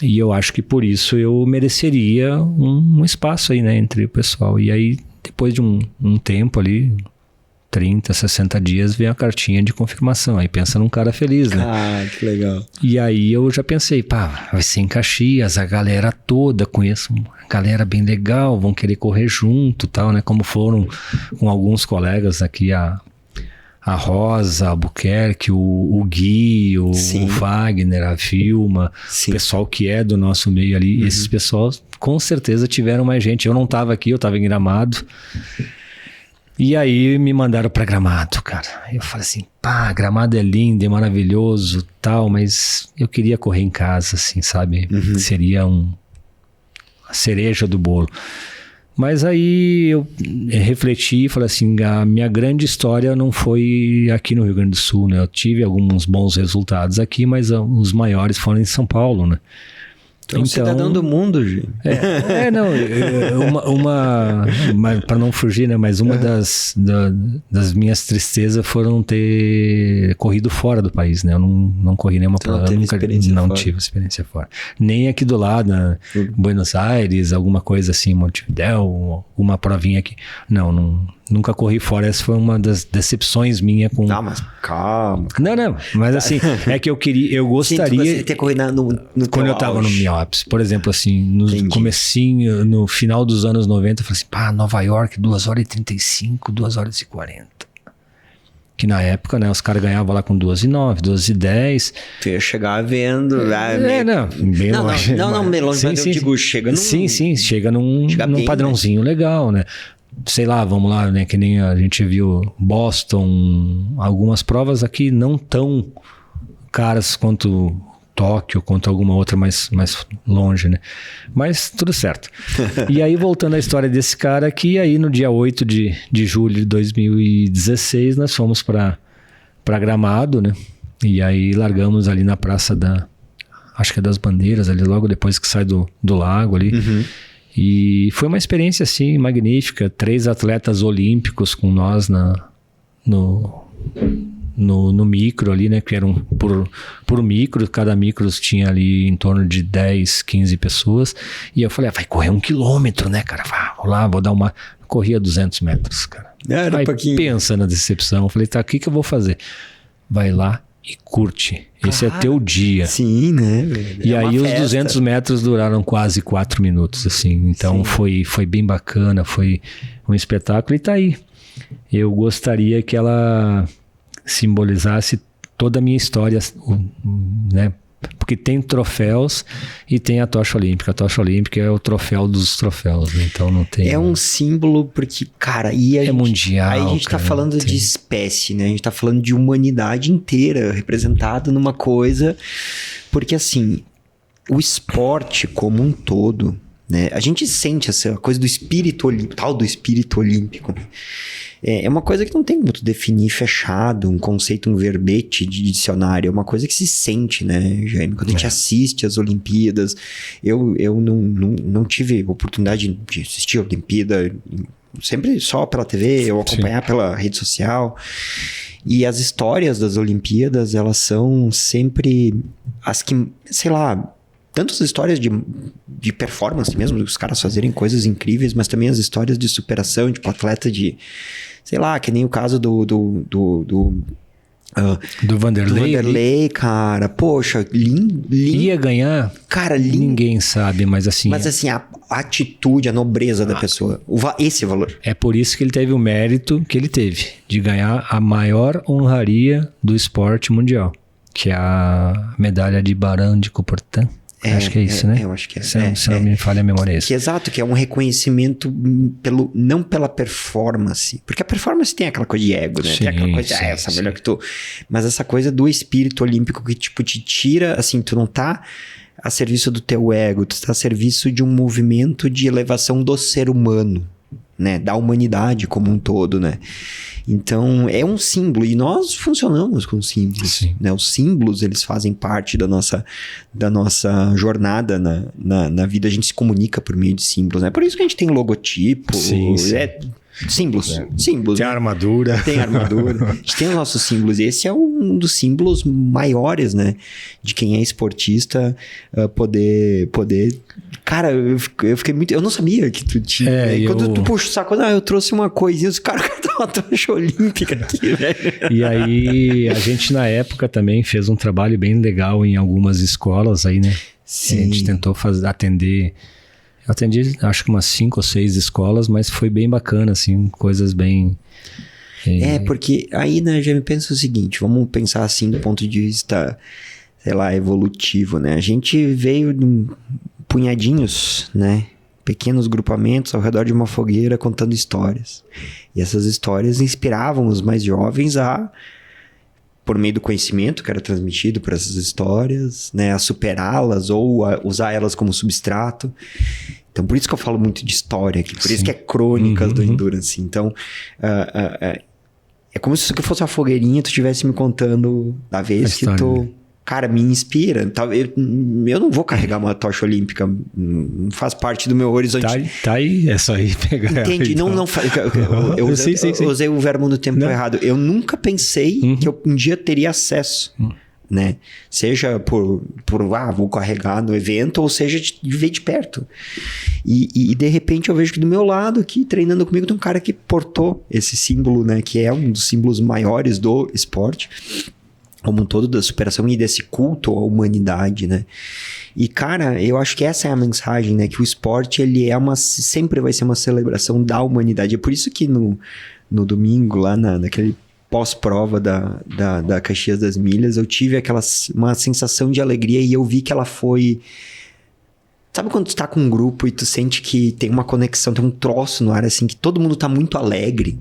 E eu acho que por isso eu mereceria um espaço aí, né, entre o pessoal. E aí, depois de um tempo ali, 30, 60 dias, vem a cartinha de confirmação. Aí pensa num cara feliz, né? Ah, que legal. E aí eu já pensei, pá, vai ser em Caxias, a galera toda, conheço uma galera bem legal, vão querer correr junto e tal, né? Como foram com alguns colegas aqui, a Rosa, a Albuquerque, o Gui, o Wagner, a Vilma, o pessoal que é do nosso meio ali, esses pessoal com certeza tiveram mais gente. Eu não estava aqui, eu estava em Gramado. E aí me mandaram para Gramado, cara. Eu falei assim, pá, Gramado é lindo, é maravilhoso, tal, mas eu queria correr em casa, assim, sabe? Seria a cereja do bolo. Mas aí eu refleti e falei assim, a minha grande história não foi aqui no Rio Grande do Sul, né? Eu tive alguns bons resultados aqui, mas os maiores foram em São Paulo, né? Então, um cidadão do mundo, Gê. Para não fugir, né? Mas uma das minhas tristezas foram ter corrido fora do país, né? Eu não corri nenhuma prova, não tive experiência fora. Nem aqui do lado, né? Buenos Aires, alguma coisa assim, Montevidéu, uma provinha aqui. Nunca corri fora. Essa foi uma das decepções minha com... Não, mas calma. Não, mas assim, é que eu gostaria... Sim, ter corrido quando eu tava no meu ápice. Por exemplo, assim, no comecinho, no final dos anos 90, eu falei assim, pá, Nova York, 2h35, 2h40. Que na época, né, os caras ganhavam lá com 2h09, 2h10. Tu ia chegar vendo... bem longe. Não, bem longe, mas eu digo, chega num... Sim, chega num padrãozinho, né? Legal, né? Sei lá, vamos lá, né? Que nem a gente viu Boston, algumas provas aqui não tão caras quanto Tóquio, quanto alguma outra mais longe, né? Mas tudo certo. E aí, voltando à história desse cara aqui, aí no dia 8 de julho de 2016, nós fomos para Gramado, né? E aí largamos ali na Praça acho que é das Bandeiras, ali logo depois que sai do lago ali. E foi uma experiência, assim, magnífica. 3 atletas olímpicos com nós no micro ali, né? Que eram por micro. Cada micro tinha ali em torno de 10, 15 pessoas. E eu falei, vai correr 1 quilômetro, né, cara? Vou lá, vou dar uma... Corria 200 metros, cara. Era um pouquinho. Pensa na decepção. Eu falei, tá, o que eu vou fazer? Vai lá e curte. Esse é teu dia. Sim, né? E aí os 200 metros duraram quase 4 minutos, assim. Então foi bem bacana, foi um espetáculo e tá aí. Eu gostaria que ela simbolizasse toda a minha história, né? Porque tem troféus e tem a tocha olímpica. A tocha olímpica é o troféu dos troféus, né? Então não tem... É um símbolo porque, cara... é mundial, aí a gente tá falando de espécie, né? A gente tá falando de humanidade inteira representada numa coisa... Porque, assim, o esporte como um todo, né? A gente sente essa coisa do espírito olímpico, tal do espírito olímpico, né? É uma coisa que não tem muito definir fechado, um conceito, um verbete de dicionário. É uma coisa que se sente, né, Jaime? Quando a gente assiste as Olimpíadas, eu não tive oportunidade de assistir a Olimpíada, sempre só pela TV, ou acompanhar pela rede social. E as histórias das Olimpíadas, elas são sempre as que, sei lá... Tanto as histórias de performance mesmo, dos caras fazerem coisas incríveis, mas também as histórias de superação, tipo atleta de... Sei lá, que nem o caso do Vanderlei, cara. Poxa, lindo. Ia ganhar? Cara, lindo. Ninguém sabe, mas assim... Mas assim, a atitude, a nobreza da pessoa. Esse é o valor. É por isso que ele teve o mérito que ele teve, de ganhar a maior honraria do esporte mundial, que é a medalha de Barão de Coubertin. Acho que é isso, né? Eu acho que é. Se não me falha a memória, é isso. Exato, que é um reconhecimento não pela performance. Porque a performance tem aquela coisa de ego, né? Tem aquela coisa de, essa melhor que tu... Mas essa coisa do espírito olímpico que, tipo, te tira... Assim, tu não tá a serviço do teu ego, tu tá a serviço de um movimento de elevação do ser humano, né? Da humanidade como um todo, né? Então, é um símbolo. E nós funcionamos com símbolos. Né? Os símbolos, eles fazem parte da nossa jornada na vida. A gente se comunica por meio de símbolos. Né? Por isso que a gente tem logotipo. Símbolos. É. Símbolos. Tem né? armadura. Tem armadura. A gente tem os nossos símbolos. Esse é um dos símbolos maiores, né? De quem é esportista, poder... Cara, eu fiquei muito... Eu não sabia que tu tinha... Quando tu puxa o saco, eu trouxe uma coisinha, os caras tem uma tocha olímpica aqui, velho. E aí, a gente na época também fez um trabalho bem legal em algumas escolas aí, né? Sim. A gente tentou atender... Eu atendi, acho que umas 5 ou 6 escolas, mas foi bem bacana, assim, coisas bem... Porque aí, né, já me pensa o seguinte, vamos pensar assim do ponto de vista, sei lá, evolutivo, né? A gente veio de punhadinhos, né? Pequenos grupamentos ao redor de uma fogueira contando histórias. E essas histórias inspiravam os mais jovens por meio do conhecimento que era transmitido por essas histórias, né, a superá-las ou a usar elas como substrato. Então, por isso que eu falo muito de história aqui, por isso que é crônicas do Endurance. Então, é como se isso fosse uma fogueirinha e tu estivesse me contando da vez que tu... Cara, me inspira. Eu não vou carregar uma tocha olímpica, não faz parte do meu horizonte. Tá aí, é só ir pegar. Entendi, então. não eu usei o verbo no tempo errado. Eu nunca pensei que eu um dia teria acesso, né? Seja por vou carregar no evento, ou seja, de ver de perto. E de repente eu vejo que do meu lado aqui, treinando comigo, tem um cara que portou esse símbolo, né? Que é um dos símbolos maiores do esporte, como um todo, da superação e desse culto à humanidade, né? E, cara, eu acho que essa é a mensagem, né? Que o esporte, ele sempre vai ser uma celebração da humanidade. É por isso que no domingo, lá naquele pós-prova da Caxias das Milhas, eu tive uma sensação de alegria e eu vi que ela foi... Sabe quando tu tá com um grupo e tu sente que tem uma conexão, tem um troço no ar, assim, que todo mundo tá muito alegre?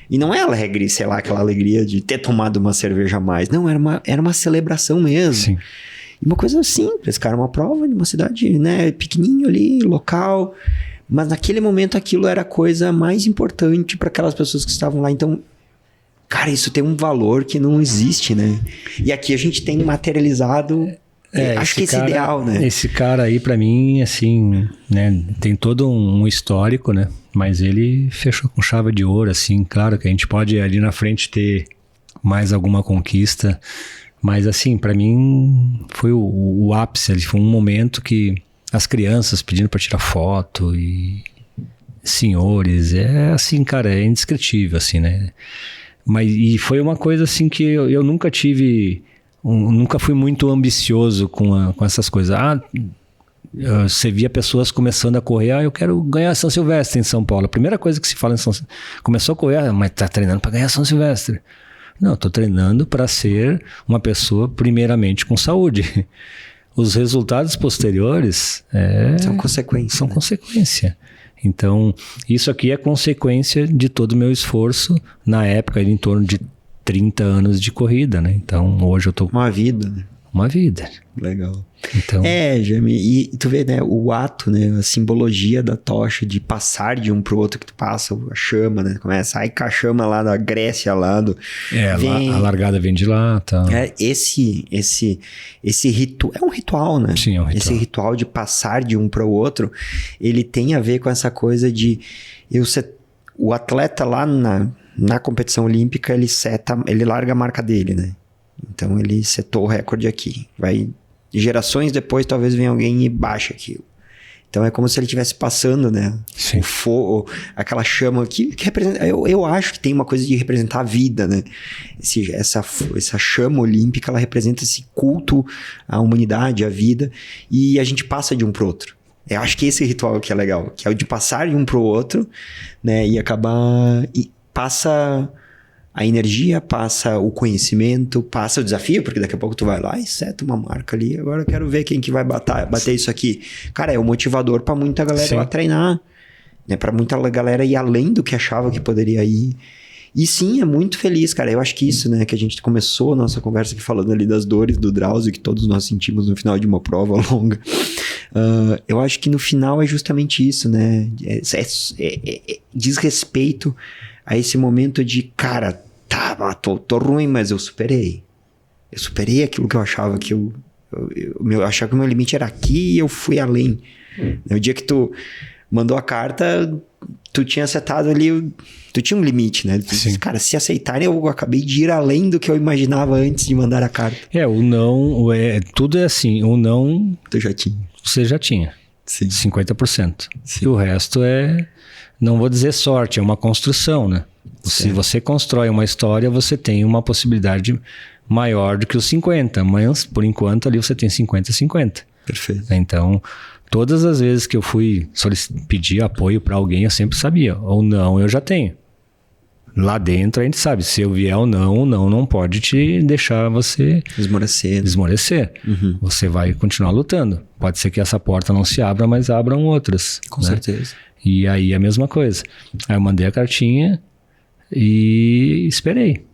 E não é alegre, sei lá, aquela alegria de ter tomado uma cerveja a mais. Não, era uma celebração mesmo. Sim. E uma coisa simples, cara, uma prova de uma cidade, né, pequenininho ali, local. Mas naquele momento aquilo era a coisa mais importante para aquelas pessoas que estavam lá. Então, cara, isso tem um valor que não existe, né? E aqui a gente tem materializado... acho que esse ideal, né? Esse cara aí, pra mim, assim, né? Tem todo um histórico, né? Mas ele fechou com chave de ouro, assim. Claro que a gente pode ali na frente ter mais alguma conquista. Mas, assim, pra mim, foi o ápice. Ali foi um momento que as crianças pedindo pra tirar foto e senhores. Assim, cara, é indescritível, assim, né? E foi uma coisa, assim, que eu nunca tive... nunca fui muito ambicioso com essas coisas. Você via pessoas começando a correr, eu quero ganhar São Silvestre em São Paulo. A primeira coisa que se fala em São Silvestre, começou a correr, mas tá treinando para ganhar São Silvestre. Não, tô treinando para ser uma pessoa primeiramente com saúde. Os resultados posteriores são consequência. São consequência. Então, isso aqui é consequência de todo o meu esforço na época, em torno de 30 anos de corrida, né? Então, hoje eu tô... Uma vida, né? Uma vida. Legal. Então... Jaime, e tu vê, né, o ato, né, a simbologia da tocha, de passar de um pro outro, que tu passa a chama, né, começa a sair com a chama lá da Grécia, lá do... a largada vem de lá, tá. Esse ritual, é um ritual, né? Sim, é um ritual. Esse ritual de passar de um pro outro, ele tem a ver com essa coisa de... o atleta lá na competição olímpica, ele larga a marca dele, né? Então ele setou o recorde aqui. Gerações depois, talvez venha alguém e baixe aquilo. Então é como se ele estivesse passando, né? Sim. O fogo, aquela chama que representa... Eu acho que tem uma coisa de representar a vida, né? Essa chama olímpica, ela representa esse culto à humanidade, à vida. E a gente passa de um pro outro. Eu acho que esse ritual que é legal. Que é o de passar de um pro outro, né? E acabar... Passa a energia, passa o conhecimento, passa o desafio, porque daqui a pouco tu vai lá e seta uma marca ali, agora eu quero ver quem que vai bater isso aqui. Cara, é um motivador pra muita galera lá treinar, né? Pra muita galera ir além do que achava que poderia ir. E sim, é muito feliz, cara. Eu acho que isso, né, que a gente começou a nossa conversa aqui falando ali das dores do Drauzio, que todos nós sentimos no final de uma prova longa. Eu acho que no final é justamente isso, né? Diz respeito a esse momento de, cara, tô ruim, mas eu superei. Eu superei aquilo que eu achava que eu achava que o meu limite era aqui e eu fui além. No dia que tu mandou a carta, tu tinha setado ali, tu tinha um limite, né? Tu disse, cara, se aceitarem, eu acabei de ir além do que eu imaginava antes de mandar a carta. O não, tudo é assim, o não... Tu já tinha. Você já tinha. Sim. 50%. Sim. E o resto não vou dizer sorte, é uma construção, né? Se você constrói uma história, você tem uma possibilidade maior do que os 50%, mas por enquanto ali você tem 50-50. Perfeito. Então, todas as vezes que eu fui pedir apoio para alguém, eu sempre sabia, ou não eu já tenho. Lá dentro a gente sabe, se eu vier ou não, o não pode te deixar você esmorecer. Uhum. Você vai continuar lutando. Pode ser que essa porta não se abra, mas abram outras. Com certeza. E aí a mesma coisa. Aí eu mandei a cartinha e esperei.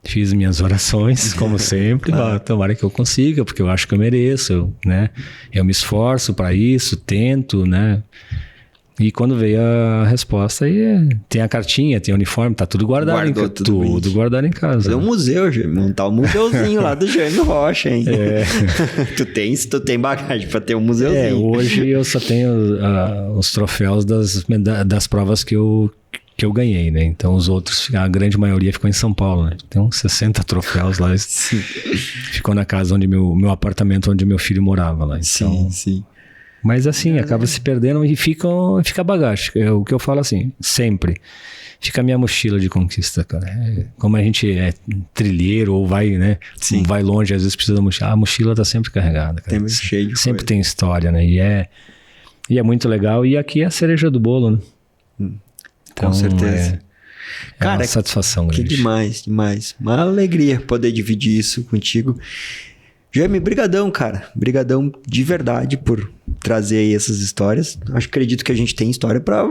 Fiz minhas orações, como sempre. Tomara que eu consiga, porque eu acho que eu mereço, né? Eu me esforço para isso, tento, né? E quando veio a resposta, aí tem a cartinha, tem o uniforme, tá tudo guardado. Tudo guardado em casa. Fazer um museu, montar um museuzinho lá do Jaime Rocha, hein? Tu tem bagagem para ter um museuzinho. Hoje eu só tenho os troféus das provas que eu ganhei, né? Então os outros, a grande maioria ficou em São Paulo, né? Tem uns 60 troféus lá. Ficou na casa onde meu apartamento, onde meu filho morava lá. Então, sim. Mas assim, acaba se perdendo e fica bagagem. É o que eu falo assim, sempre. Fica a minha mochila de conquista, cara. Como a gente é trilheiro ou vai, né? Sim. Vai longe, às vezes precisa da mochila. A mochila tá sempre carregada, cara. Cheio de sempre coisa. tem história, né? E é muito legal. E aqui é a cereja do bolo, né? Com certeza. Cara, uma satisfação grande. Que demais. Uma alegria poder dividir isso contigo. Jaime, brigadão, cara. Brigadão de verdade por trazer aí essas histórias. Acredito que a gente tem história pra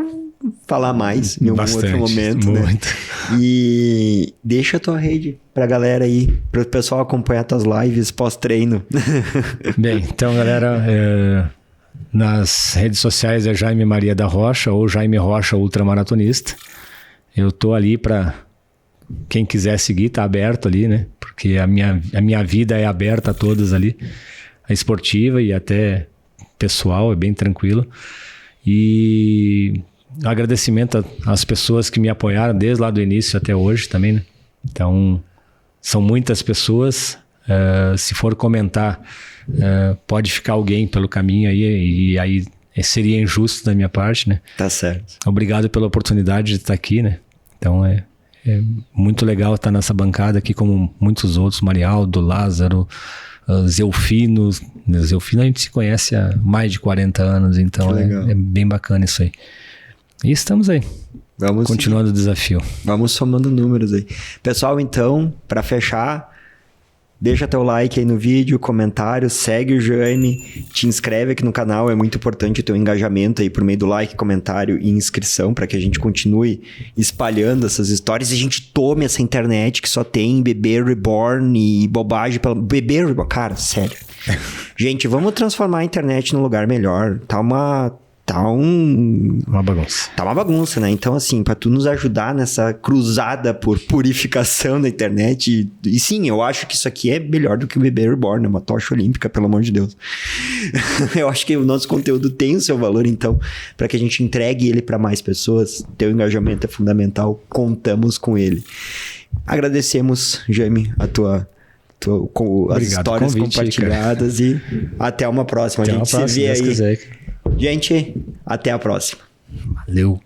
falar mais em algum outro momento, muito. Né? E deixa a tua rede pra galera aí, pro pessoal acompanhar tuas lives pós-treino. Bem, então, galera, nas redes sociais é Jaime Maria da Rocha ou Jaime Rocha Ultramaratonista. Eu tô ali pra quem quiser seguir, tá aberto ali, né? Porque a minha vida é aberta a todas ali. A esportiva e até pessoal, é bem tranquilo. E agradecimento às pessoas que me apoiaram desde lá do início até hoje também, né? Então, são muitas pessoas. Se for comentar, pode ficar alguém pelo caminho aí, e aí seria injusto da minha parte, né? Tá certo. Obrigado pela oportunidade de estar aqui, né? Então, é muito legal estar nessa bancada aqui, como muitos outros, Marialdo, Lázaro, Zelfino. Zelfino a gente se conhece há mais de 40 anos, então é bem bacana isso aí. E estamos aí, continuando o desafio. Vamos somando números aí. Pessoal, então, para fechar, deixa teu like aí no vídeo, comentário, segue o Jaime, te inscreve aqui no canal, é muito importante o teu engajamento aí por meio do like, comentário e inscrição para que a gente continue espalhando essas histórias e a gente tome essa internet que só tem bebê reborn e bobagem. Bebê reborn, cara, sério. Gente, vamos transformar a internet num lugar melhor. Tá uma bagunça. Tá uma bagunça, né? Então, assim, pra tu nos ajudar nessa cruzada por purificação da internet, e sim, eu acho que isso aqui é melhor do que o bebê reborn, é uma tocha olímpica, pelo amor de Deus. Eu acho que o nosso conteúdo tem o seu valor, então, pra que a gente entregue ele pra mais pessoas, teu engajamento é fundamental, contamos com ele. Agradecemos, Jaime, as histórias compartilhadas, cara. E até uma próxima. Até a gente se vê aí. Quiser. Gente, até a próxima. Valeu.